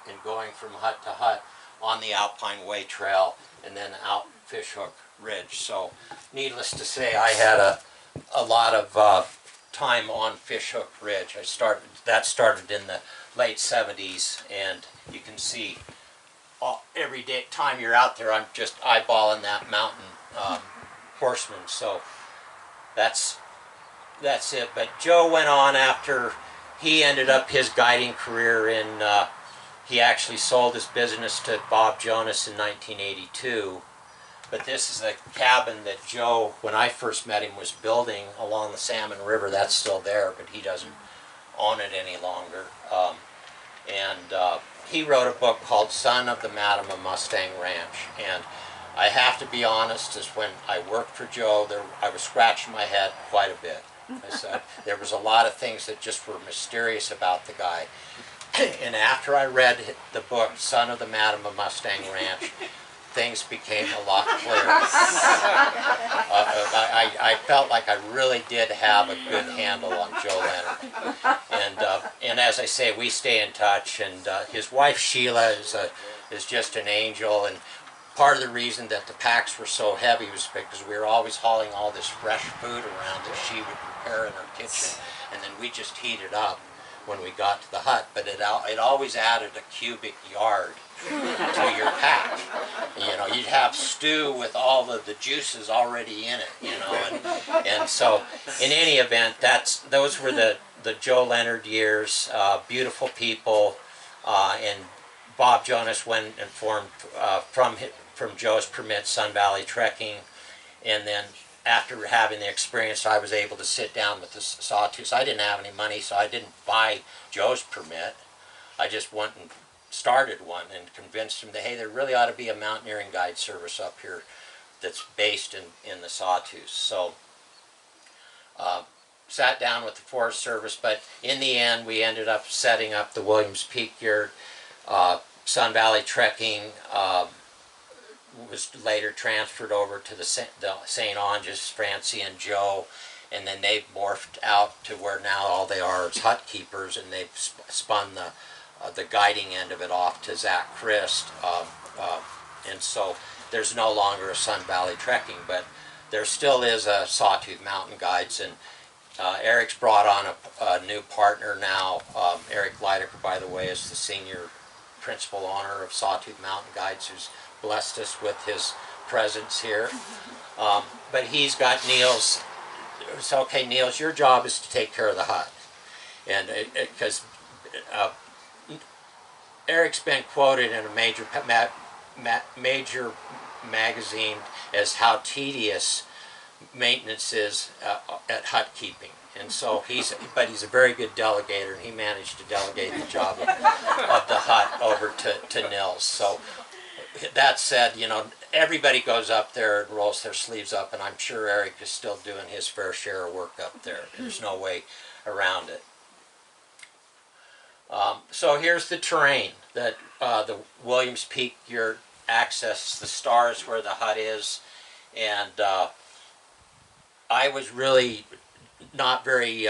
and going from hut to hut on the Alpine Way Trail and then out Fishhook Ridge. So needless to say, I had a lot of time on Fishhook Ridge. That started in the late 70s, and you can see every time you're out there, I'm just eyeballing that mountain horseman. So that's it. But Joe went on after he ended up his guiding career in, he actually sold his business to Bob Jonas in 1982. But this is a cabin that Joe, when I first met him, was building along the Salmon River. That's still there, but he doesn't own it any longer. He wrote a book called Son of the Madam of Mustang Ranch. And I have to be honest, is when I worked for Joe, I was scratching my head quite a bit. I said, there was a lot of things that just were mysterious about the guy. And after I read the book, Son of the Madam of Mustang Ranch, things became a lot clearer. I felt like I really did have a good handle on Joe Leonard. And as I say, we stay in touch, and his wife Sheila is just an angel. And part of the reason that the packs were so heavy was because we were always hauling all this fresh food around that she would prepare in her kitchen, and then we just heat it up when we got to the hut. But it always added a cubic yard to your pack. You know, you'd have stew with all of the juices already in it, you know. And so in any event, those were the Joe Leonard years. Beautiful people, and Bob Jonas went and formed from Joe's permit Sun Valley Trekking, and then after having the experience, I was able to sit down with the Sawtooths. I didn't have any money, so I didn't buy Joe's permit. I just went and started one and convinced him that, hey, there really ought to be a mountaineering guide service up here that's based in the Sawtooths. So sat down with the Forest Service, but in the end we ended up setting up the Williams Peak Yurt. Sun Valley Trekking was later transferred over to the St. Onges, Francie and Joe, and then they've morphed out to where now all they are is hut keepers, and they've spun the guiding end of it off to Zach Christ, and so there's no longer a Sun Valley Trekking, but there still is a Sawtooth Mountain Guides, and Eric's brought on a new partner now. Eric Leidecker, by the way, is the senior principal owner of Sawtooth Mountain Guides, who's blessed us with his presence here. But he's got Niels. So, okay, Niels, your job is to take care of the hut. And because Eric's been quoted in a major magazine as how tedious maintenance is at hut keeping. And so he's a very good delegator, and he managed to delegate the job of the hut over to Nils. So that said, you know, everybody goes up there and rolls their sleeves up, and I'm sure Eric is still doing his fair share of work up there. There's no way around it. So here's the terrain that the Williams Peak Yurt access the stars where the hut is, and I was really not very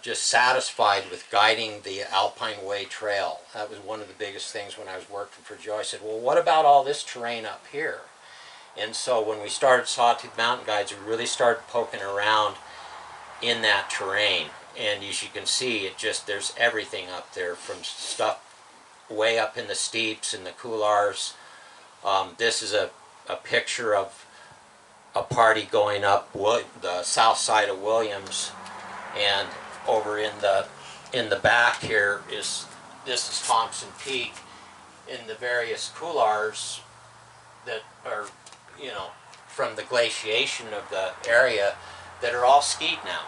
just satisfied with guiding the Alpine Way Trail. That was one of the biggest things when I was working for Joe. I said, well, what about all this terrain up here? And so when we started Sawtooth Mountain Guides, we really started poking around in that terrain. And as you can see, there's everything up there, from stuff way up in the steeps and the couloirs. This is a picture of a party going up the south side of Williams, and over in the back here is Thompson Peak, in the various couloirs that are, you know, from the glaciation of the area that are all skied now.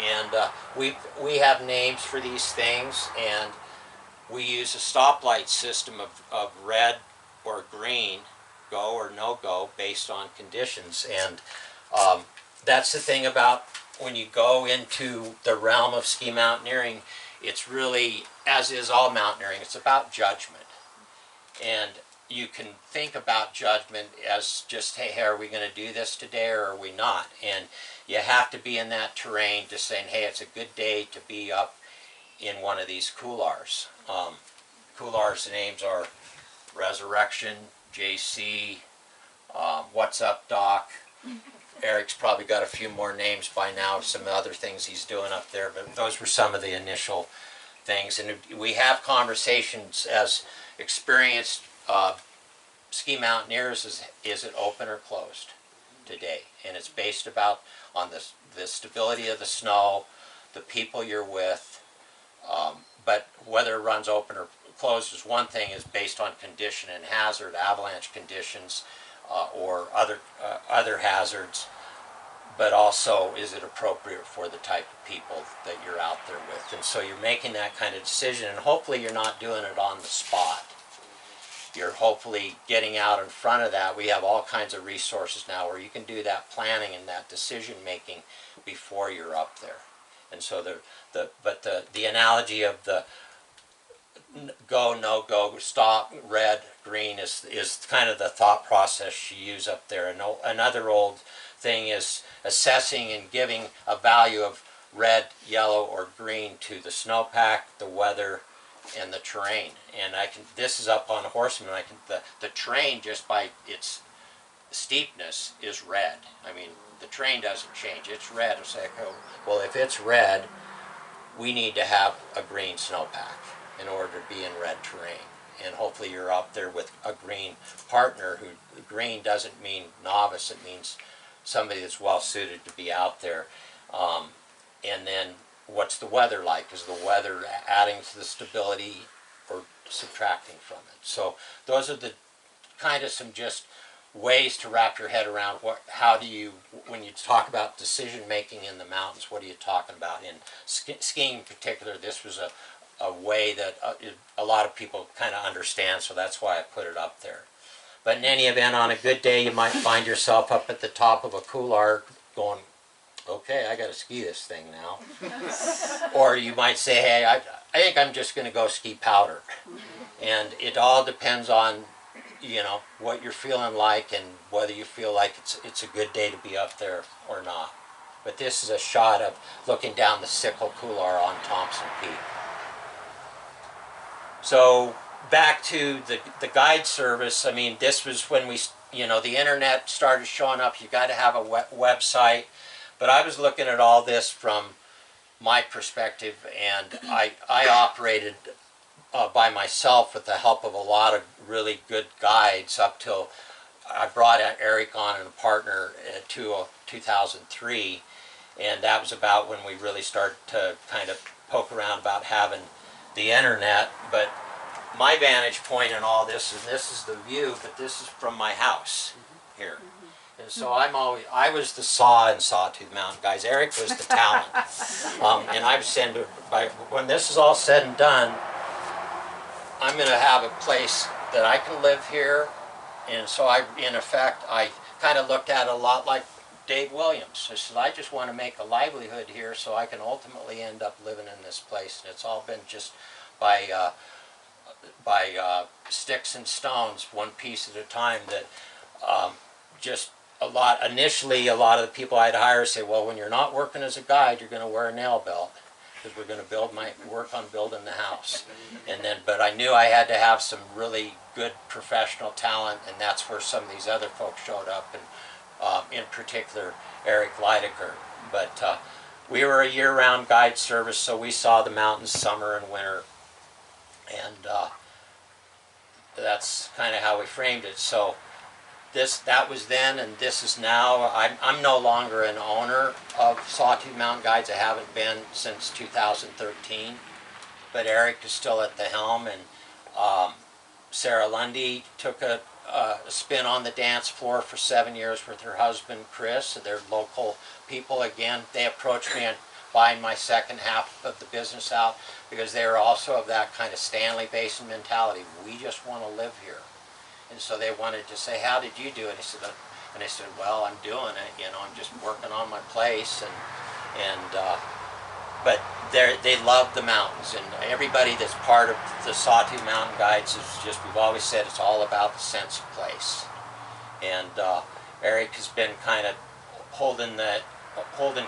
And we have names for these things, and we use a stoplight system of red or green, go or no go, based on conditions. And that's the thing about when you go into the realm of ski mountaineering, it's really, as is all mountaineering, it's about judgment. And you can think about judgment as just, hey, are we going to do this today or are we not? And you have to be in that terrain to say, hey, it's a good day to be up in one of these couloirs. Couloirs names are Resurrection, JC, What's Up Doc. Eric's probably got a few more names by now, some other things he's doing up there, but those were some of the initial things. And we have conversations as experienced ski mountaineers, is it open or closed today? And it's based about on the stability of the snow, the people you're with, but whether it runs open or closed is one thing, is based on condition and hazard, avalanche conditions, or other hazards, but also is it appropriate for the type of people that you're out there with. And so you're making that kind of decision, and hopefully you're not doing it on the spot. You're hopefully getting out in front of that. We have all kinds of resources now where you can do that planning and that decision making before you're up there. And so the analogy of the go, no go, stop, red, green is kind of the thought process you use up there. And another old thing is assessing and giving a value of red, yellow, or green to the snowpack, the weather, and the terrain. And this is up on a horseman. The terrain, just by its steepness, is red. I mean, the terrain doesn't change. It's red. It's like, oh, well, if it's red, we need to have a green snowpack in order to be in red terrain. And hopefully you're up there with a green partner who, green doesn't mean novice, it means somebody that's well suited to be out there. And then what's the weather like? Is the weather adding to the stability or subtracting from it? So those are the kind of some just ways to wrap your head around how do you, when you talk about decision making in the mountains, what are you talking about? In skiing in particular, this was a way that a lot of people kind of understand, so that's why I put it up there. But in any event, on a good day, you might find yourself up at the top of a couloir going, okay, I got to ski this thing now. Or you might say, hey, I think I'm just going to go ski powder. And it all depends on, you know, what you're feeling like and whether you feel like it's a good day to be up there or not. But this is a shot of looking down the Sickle Couloir on Thompson Peak. So back to the guide service. I mean, this was when the internet started showing up. You got to have a website. But I was looking at all this from my perspective, and I operated by myself with the help of a lot of really good guides up till I brought Eric on and a partner in 2003, and that was about when we really started to kind of poke around about having the internet. But my vantage point in all this, and this is the view, but this is from my house here. And so I was the saw in Sawtooth Mountain guys. Eric was the talent. And I've said, when this is all said and done, I'm going to have a place that I can live here. And so in effect, I kind of looked at it a lot like Dave Williams. I said, I just want to make a livelihood here so I can ultimately end up living in this place. And it's all been just by sticks and stones, one piece at a time, that initially a lot of the people I'd hire say, well, when you're not working as a guide, you're going to wear a nail belt because we're going to work on building the house. But I knew I had to have some really good professional talent, and that's where some of these other folks showed up, and in particular Eric Leidecker. But we were a year-round guide service, so we saw the mountains summer and winter, and that's kind of how we framed it. So that was then, and this is now. I'm no longer an owner of Sawtooth Mountain Guides. I haven't been since 2013, but Eric is still at the helm, and Sarah Lundy took a spin on the dance floor for 7 years with her husband Chris. They're local people. Again, they approached me on buying my second half of the business out because they were also of that kind of Stanley Basin mentality. We just want to live here. And so they wanted to say, how did you do it? And I said, well, I'm doing it. You know, I'm just working on my place. But they love the mountains, and everybody that's part of the Sawtooth Mountain Guides is just, we've always said it's all about the sense of place. And Eric has been kind of holding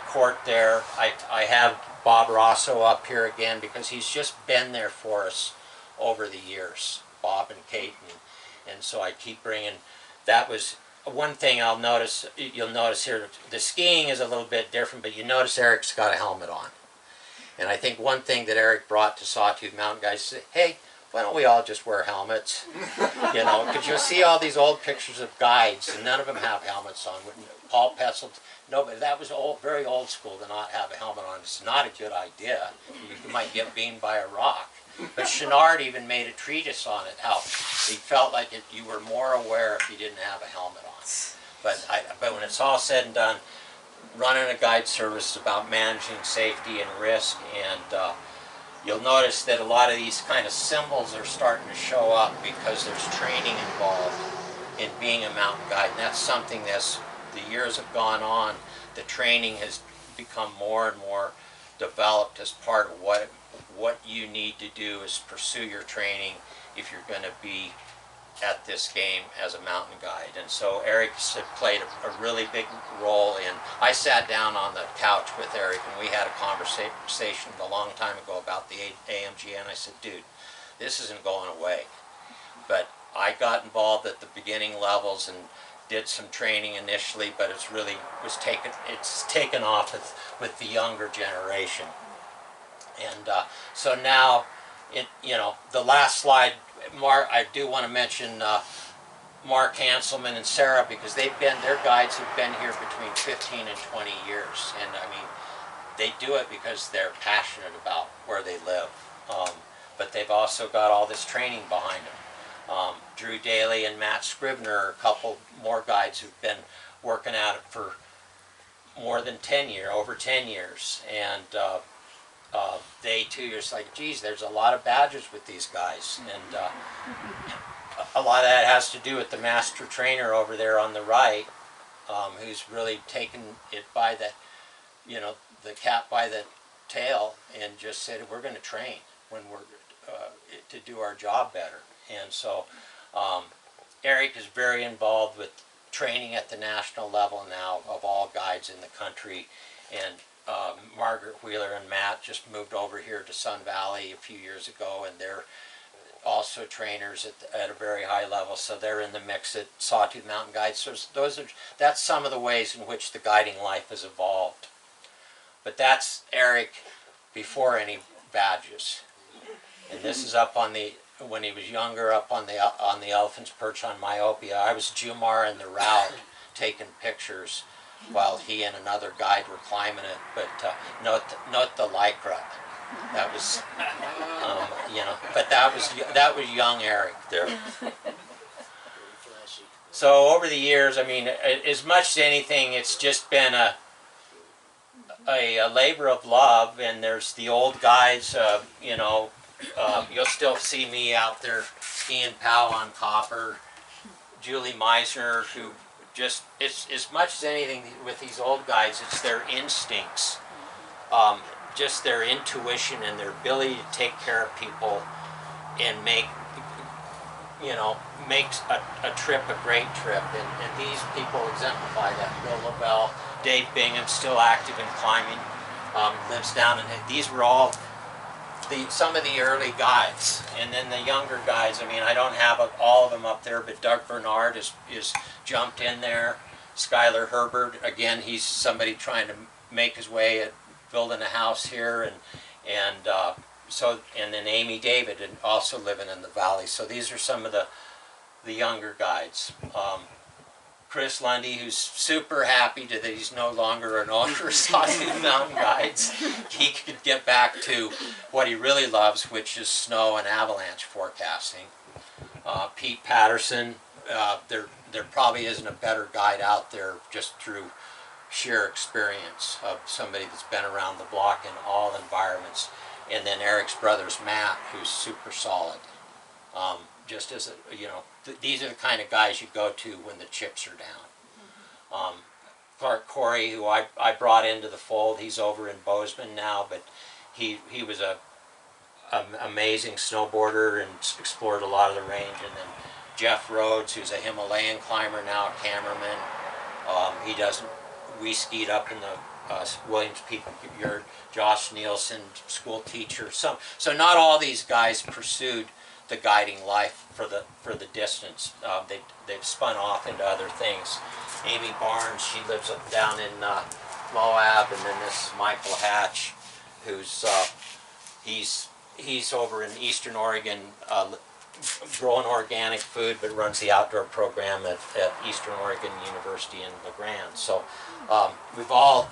court there. I have Bob Rosso up here again because he's just been there for us over the years, Bob and Kate, and so I keep bringing, that was one thing you'll notice here, the skiing is a little bit different, but you notice Eric's got a helmet on. And I think one thing that Eric brought to Sawtooth Mountain Guides is, hey, why don't we all just wear helmets? You know, because you'll see all these old pictures of guides, and none of them have helmets on. Paul Petzoldt, nobody, that was old, very old school to not have a helmet on. It's not a good idea. You might get beamed by a rock. But Chenard even made a treatise on it, how he felt like you were more aware if you didn't have a helmet on. But when it's all said and done, running a guide service is about managing safety and risk, and you'll notice that a lot of these kind of symbols are starting to show up because there's training involved in being a mountain guide, and that's something that's, the years have gone on, the training has become more and more developed as part of what you need to do is pursue your training if you're going to be at this game as a mountain guide. And so Eric played a really big role in, I sat down on the couch with Eric and we had a conversation a long time ago about the AMG, and I said, dude, this isn't going away. But I got involved at the beginning levels and did some training initially, but it's really it's taken off with the younger generation. And so now, you know, the last slide, Mark, I do want to mention Mark Hanselman and Sarah, because their guides have been here between 15 and 20 years, and I mean, they do it because they're passionate about where they live, but they've also got all this training behind them. Drew Daly and Matt Scribner are a couple more guides who've been working at it for more than 10 years, over 10 years, and they too, you're just like, geez, there's a lot of badges with these guys, and a lot of that has to do with the master trainer over there on the right, who's really taken it by the, you know, the cat by the tail, and just said, we're going to train when we're to do our job better. And so Eric is very involved with training at the national level now of all guides in the country, and Margaret Wheeler and Matt just moved over here to Sun Valley a few years ago, and they're also trainers at a very high level, so they're in the mix at Sawtooth Mountain Guides. So that's some of the ways in which the guiding life has evolved. But that's Eric before any badges, and this is up on the, when he was younger, up on the Elephant's Perch on Myopia. I was Jumar in the route taking pictures while he and another guide were climbing it, but note the lycra. That was, you know, but that was young Eric there. So over the years, I mean, as much as anything, it's just been a labor of love. And there's the old guides, you know, you'll still see me out there skiing POW on copper. Julie Meisner, who just, it's as much as anything with these old guides, it's their instincts, just their intuition and their ability to take care of people and make, you know, makes a trip a great trip. And these people exemplify that. Bill LaBelle, Dave Bingham, still active in climbing, lives down in, these were all some of the early guides. And then the younger guides, I mean, I don't have all of them up there, but Doug Bernard is jumped in there. Skylar Herbert, again, he's somebody trying to make his way at building a house here, and then Amy David, and also living in the valley. So these are some of the younger guides. Chris Lundy, who's super happy that he's no longer an owner of Sawtooth Mountain Guides. He could get back to what he really loves, which is snow and avalanche forecasting. Pete Patterson. There probably isn't a better guide out there just through sheer experience of somebody that's been around the block in all environments. And then Eric's brother's Matt, who's super solid. Just as a, you know, these are the kind of guys you go to when the chips are down. Clark Corey, who I brought into the fold, he's over in Bozeman now, but he was a amazing snowboarder and explored a lot of the range. And then Jeff Rhodes, who's a Himalayan climber now, a cameraman. We skied up in the Williams Peak Yurt. Josh Nielsen, school teacher. So not all these guys pursued the guiding life for the distance. They've spun off into other things. Amy Barnes, she lives down in Moab, and then this is Michael Hatch, who's he's over in Eastern Oregon, growing organic food, but runs the outdoor program at Eastern Oregon University in La Grande. So we've all,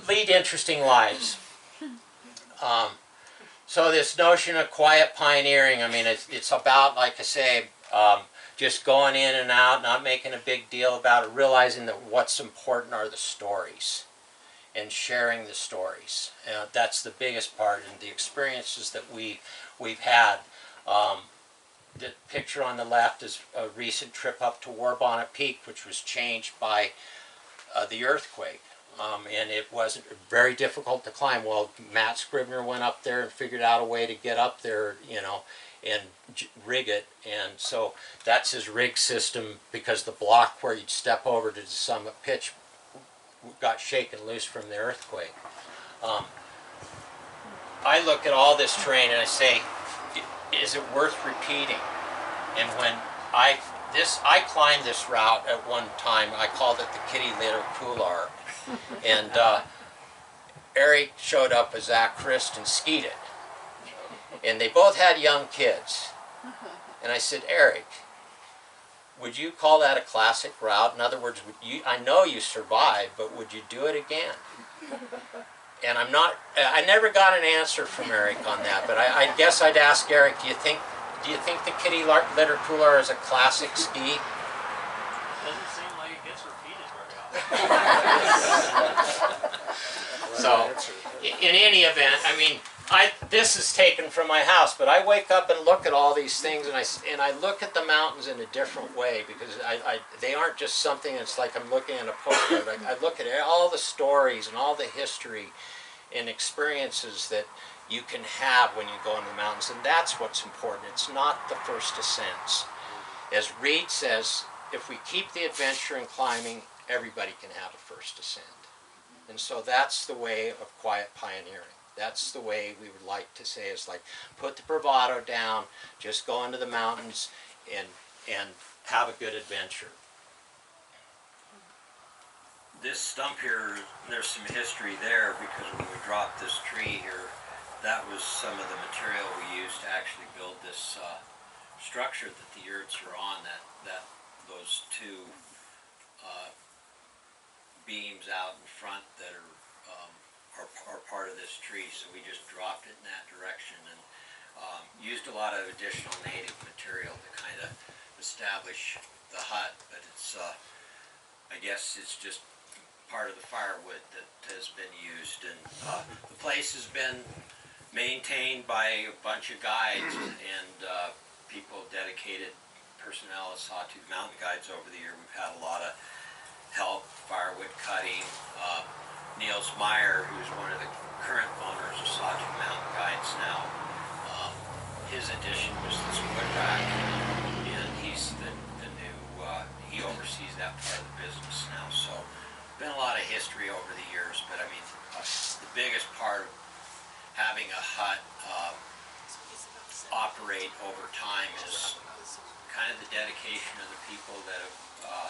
lead interesting lives. So this notion of quiet pioneering, I mean, it's about, like I say, just going in and out, not making a big deal about it, realizing that what's important are the stories and sharing the stories. That's the biggest part, and the experiences that we've had. The picture on the left is a recent trip up to Warbonnet Peak, which was changed by the earthquake. And it wasn't very difficult to climb. Well, Matt Scribner went up there and figured out a way to get up there, and rig it. And so that's his rig system, because the block where you'd step over to the summit pitch got shaken loose from the earthquake. I look at all this terrain and I say, is it worth repeating? And when I climbed this route at one time, I called it the Kitty Litter Couloir. And Eric showed up with Zach Christ and skied it. And they both had young kids. And I said, Eric, would you call that a classic route? In other words, I know you survived, but would you do it again? And I never got an answer from Eric on that, but I guess I'd ask Eric, do you think the Kitty Litter Couloir is a classic ski? Doesn't seem like it gets repeated very often. So, in any event, I mean, this is taken from my house, but I wake up and look at all these things, and I look at the mountains in a different way, because they aren't just something that's like I'm looking at a postcard. I look at all the stories and all the history and experiences that you can have when you go into the mountains, and that's what's important. It's not the first ascents. As Reed says, if we keep the adventure in climbing, everybody can have a first ascent. And so that's the way of quiet pioneering. That's the way we would like to say, is like, put the bravado down, just go into the mountains and have a good adventure. This stump here, there's some history there, because when we dropped this tree here, that was some of the material we used to actually build this structure that the yurts are on, those two beams out in front that are part of this tree. So we just dropped it in that direction and used a lot of additional native material to kind of establish the hut. But it's, I guess it's just part of the firewood that has been used. And the place has been maintained by a bunch of guides and people, dedicated personnel at Sawtooth Mountain Guides over the year. We've had a lot of help, firewood cutting. Niels Meyer, who's one of the current owners of Sawtooth Mountain Guides now, his addition was this wood rack, and he's the new, he oversees that part of the business now. So been a lot of history over the years, but I mean, the biggest part of having a hut operate over time is kind of the dedication of the people that have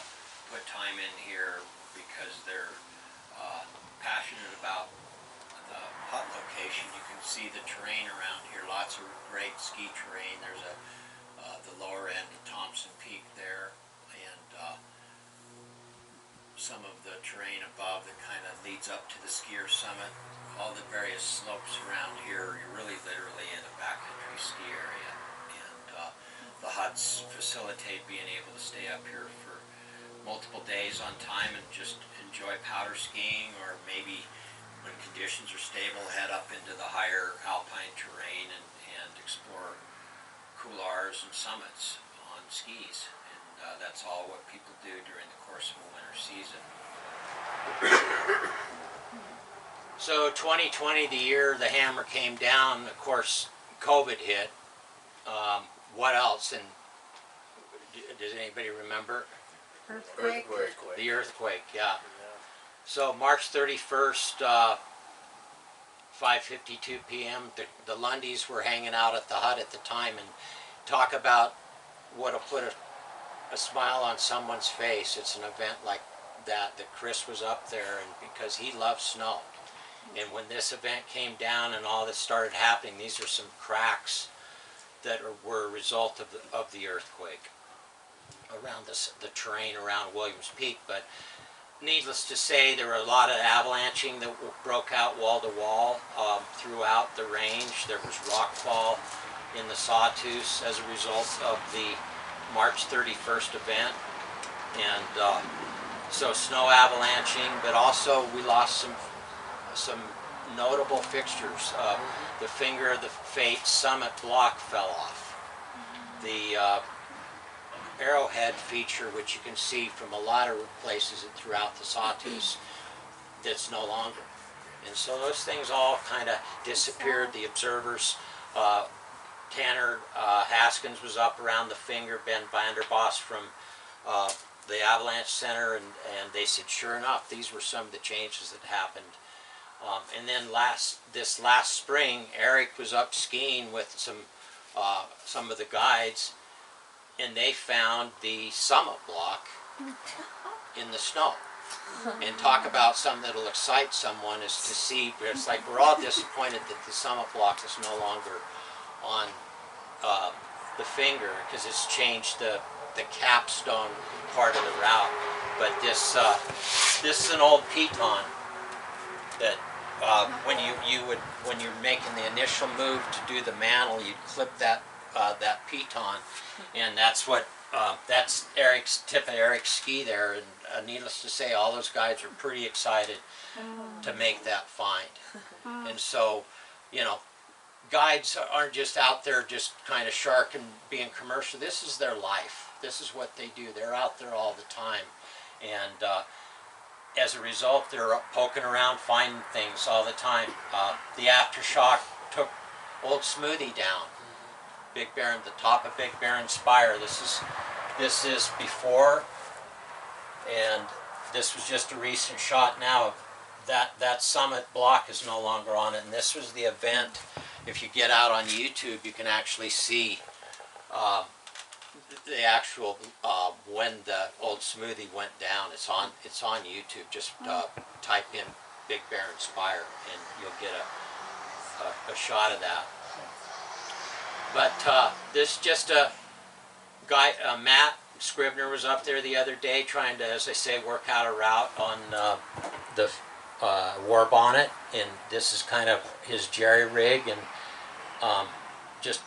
put time in here, because they're passionate about the hut location. You can see the terrain around here, lots of great ski terrain. There's the lower end of Thompson Peak there, and some of the terrain above that kind of leads up to the skier summit. All the various slopes around here, you're really literally in a backcountry ski area. And the huts facilitate being able to stay up here for multiple days on time and just enjoy powder skiing, or maybe when conditions are stable, head up into the higher alpine terrain and explore couloirs and summits on skis. And that's all what people do during the course of a winter season. So 2020, the year the hammer came down, of course, COVID hit. What else? And does anybody remember? Earthquake. The earthquake, yeah. So March 31st, 5:52 p.m., the Lundys were hanging out at the hut at the time, and talk about what'll put a smile on someone's face. It's an event like that Chris was up there, and because he loves snow. And when this event came down and all this started happening, these are some cracks that were a result of the earthquake around the terrain around Williams Peak. But needless to say, there were a lot of avalanching that broke out wall to wall throughout the range. There was rockfall in the Sawtooths as a result of the March 31st event. And so snow avalanching, but also we lost some notable fixtures. The Finger of the Fate summit block fell off. The arrowhead feature, which you can see from a lot of places throughout the Sawtooths, that's no longer. And so those things all kind of disappeared. The observers, Tanner Haskins was up around the Finger, Ben Vanderboss from the Avalanche Center, and they said, sure enough, these were some of the changes that happened. And then this last spring, Eric was up skiing with some of the guides, and they found the summit block in the snow. And talk about something that'll excite someone is to see, it's like we're all disappointed that the summit block is no longer on the Finger, because it's changed the capstone part of the route. But this is an old piton that when you're making the initial move to do the mantle, you'd clip that piton, and that's what that's Eric's tip of Eric's ski there. And needless to say, all those guys are pretty excited to make that find. And so, you know, guides aren't just out there just kind of sharking, being commercial. This is their life. This is what they do. They're out there all the time, and as a result, they're poking around, finding things all the time. The aftershock took Old Smoothie down. Big Bear, the top of Big Bear and Spire. This is before, and this was just a recent shot now. That summit block is no longer on it, and this was the event. If you get out on YouTube, you can actually see the actual when the Old Smoothie went down. It's on YouTube. Just type in Big Bear and Spire, and you'll get a shot of that. But this just a guy, Matt Scribner was up there the other day trying to, as I say, work out a route on the War Bonnet, and this is kind of his jerry rig, and just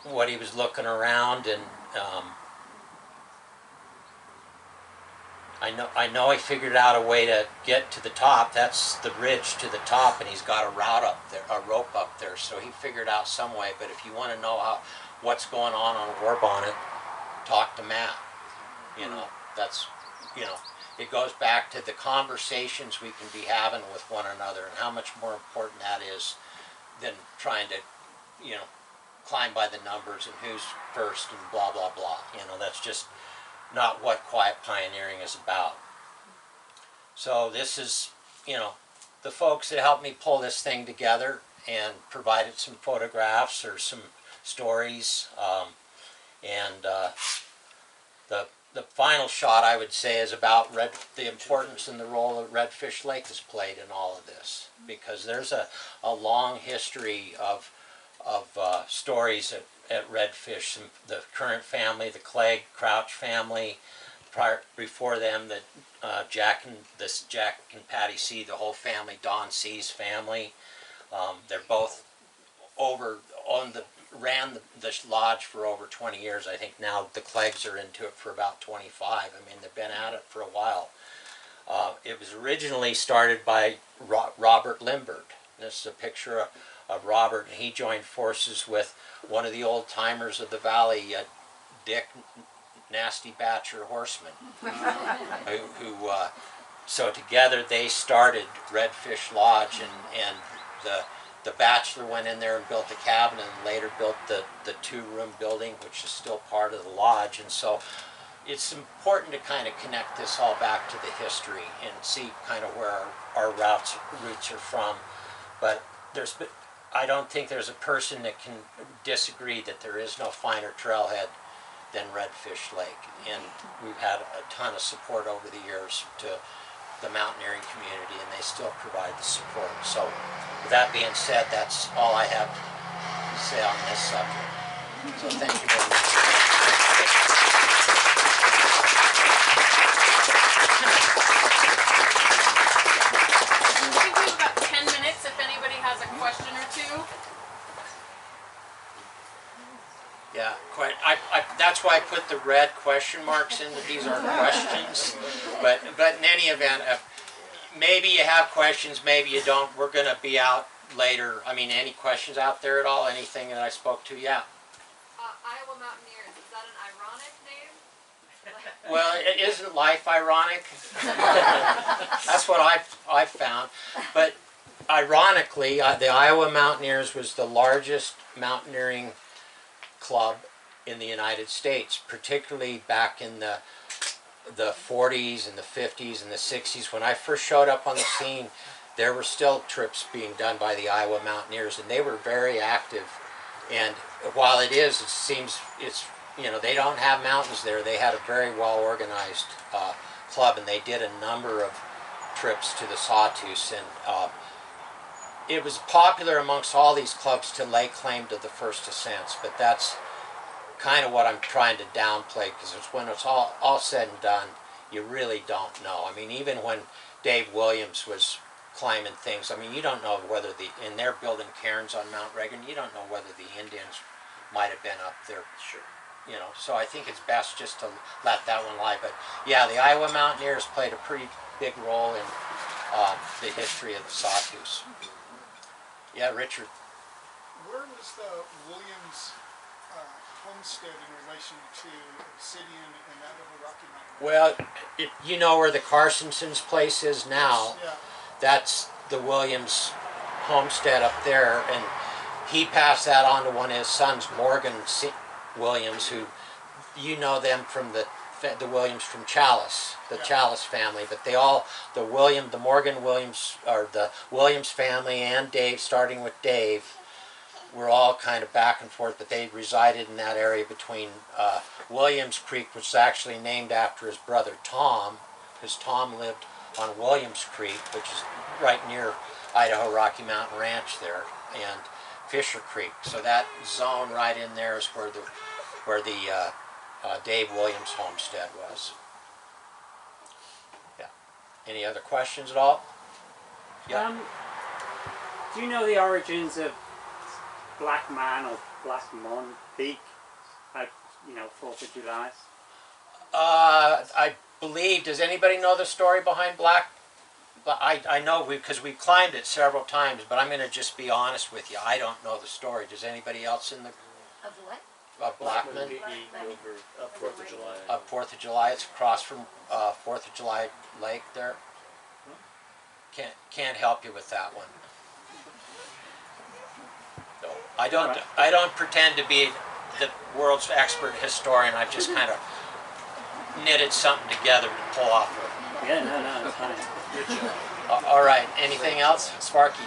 what he was looking around, and I know he figured out a way to get to the top. That's the ridge to the top, and he's got a route up there, a rope up there. So he figured out some way. But if you want to know what's going on War Bonnet, talk to Matt. You know, that's, you know, it goes back to the conversations we can be having with one another, and how much more important that is than trying to, you know, climb by the numbers and who's first and blah blah blah. You know, that's just not what quiet pioneering is about. So this is, you know, the folks that helped me pull this thing together and provided some photographs or some stories, and the final shot, I would say, is about the importance and the role that Redfish Lake has played in all of this, because there's a long history of stories at Redfish. The current family, the Clegg Crouch family, before them, Jack and Patty C, the whole family, Don C's family. They're both ran the lodge for over 20 years. I think now the Cleggs are into it for about 25. I mean, they've been at it for a while. It was originally started by Robert Limbert. This is a picture of Robert, and he joined forces with one of the old timers of the valley, Dick Nasty Batcher Horseman, so together they started Redfish Lodge, and the bachelor went in there and built the cabin, and later built the 2-room building, which is still part of the lodge. And so it's important to kind of connect this all back to the history and see kind of where our roots are from. But I don't think there's a person that can disagree that there is no finer trailhead than Redfish Lake, and we've had a ton of support over the years to the mountaineering community, and they still provide the support. So with that being said, that's all I have to say on this subject. So thank you very much. I think we have about 10 minutes if anybody has a question or two. Yeah, quite. That's why I put the red question marks in. These are questions, but in any event, maybe you have questions, maybe you don't. We're going to be out later. I mean, any questions out there at all? Anything that I spoke to? Yeah. Iowa Mountaineers, is that an ironic name? Well, isn't life ironic? That's what I've found. But ironically, the Iowa Mountaineers was the largest mountaineering club in the United States, particularly back in the 40s and the 50s and the 60s. When I first showed up on the scene, there were still trips being done by the Iowa Mountaineers, and they were very active. And while it seems it's, you know, they don't have mountains there, they had a very well organized club, and they did a number of trips to the Sawtooths, and it was popular amongst all these clubs to lay claim to the first ascents, but that's kind of what I'm trying to downplay, because when it's all said and done, you really don't know. I mean, even when Dave Williams was climbing things, I mean, you don't know whether and they're building cairns on Mount Reagan, you don't know whether the Indians might have been up there. Sure. You know, so I think it's best just to let that one lie. But yeah, the Iowa Mountaineers played a pretty big role in the history of the Sawtooths. Yeah, Richard. Where was the Williams homestead in relation to Obsidian and Idaho Rocky Mountain? Well, you know where the Carsonson's place is now. Yeah. That's the Williams homestead up there, and he passed that on to one of his sons, Morgan Williams, who you know them from the Williams from Chalice, the Chalice family, but the Morgan Williams, or the Williams family, and Dave, starting with Dave, were all kind of back and forth, but they resided in that area between Williams Creek, which is actually named after his brother Tom, because Tom lived on Williams Creek, which is right near Idaho Rocky Mountain Ranch there, and Fisher Creek. So that zone right in there is where the Dave Williams homestead was. Yeah. Any other questions at all? Yeah. Do you know the origins of Black Man or Black Mon Peak at 4th of July? I believe. Does anybody know the story behind Black? I know because we climbed it several times, but I'm going to just be honest with you. I don't know the story. Does anybody else in the? Of what? Blackman. Up 4th of July. Up 4th of July. It's across from 4th of July Lake there. Can't help you with that one. No, I don't pretend to be the world's expert historian. I've just kind of knitted something together to pull off of. Yeah, no, it's fine. Good job. All right. Anything else, Sparky?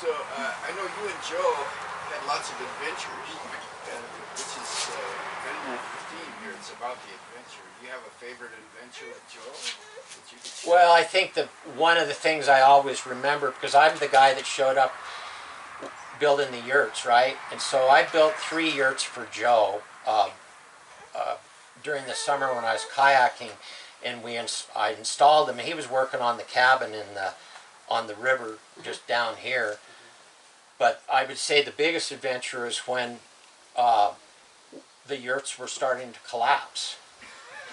So I know you and Joe had lots of adventures, and this is kind of the theme here. It's about the adventure. Do you have a favorite adventure with Joe that you could share? Well, I think one of the things I always remember, because I'm the guy that showed up building the yurts, right? And so I built 3 yurts for Joe. during the summer when I was kayaking, and I installed him. He was working on the cabin on the river just down here. But I would say the biggest adventure is when the yurts were starting to collapse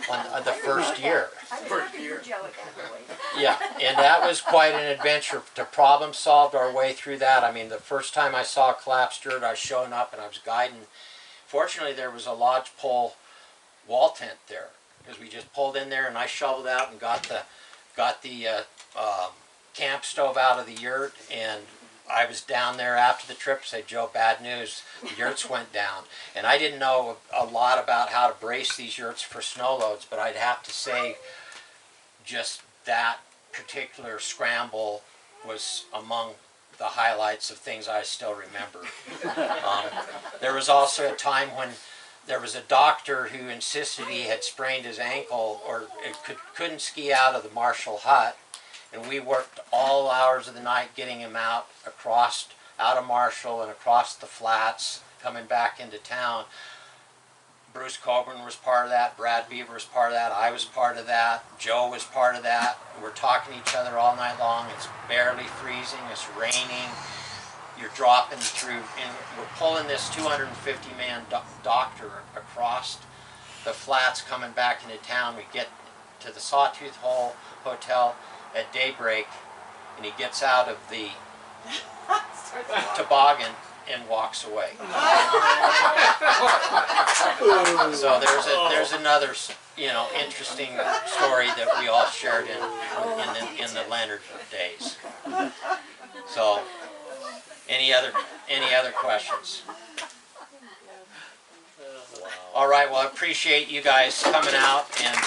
on the first year. Yeah, and that was quite an adventure to problem solve our way through that. I mean, the first time I saw a collapsed yurt, I was showing up and I was guiding. Fortunately, there was a lodgepole wall tent there, because we just pulled in there and I shoveled out and got the camp stove out of the yurt, and I was down there after the trip and said, Joe, bad news, the yurts went down. And I didn't know a lot about how to brace these yurts for snow loads, but I'd have to say just that particular scramble was among the highlights of things I still remember. There was also a time when there was a doctor who insisted he had sprained his ankle or couldn't ski out of the Marshall hut. And we worked all hours of the night getting him out of Marshall and across the flats, coming back into town. Bruce Coburn was part of that, Brad Beaver was part of that, I was part of that, Joe was part of that. We're talking to each other all night long. It's barely freezing, it's raining. You're dropping through, and we're pulling this 250-man doctor across the flats coming back into town. We get to the Sawtooth Hotel at daybreak, and he gets out of the toboggan and walks away. So there's another interesting story that we all shared in the Leonard days. So any other questions? All right, well, I appreciate you guys coming out, and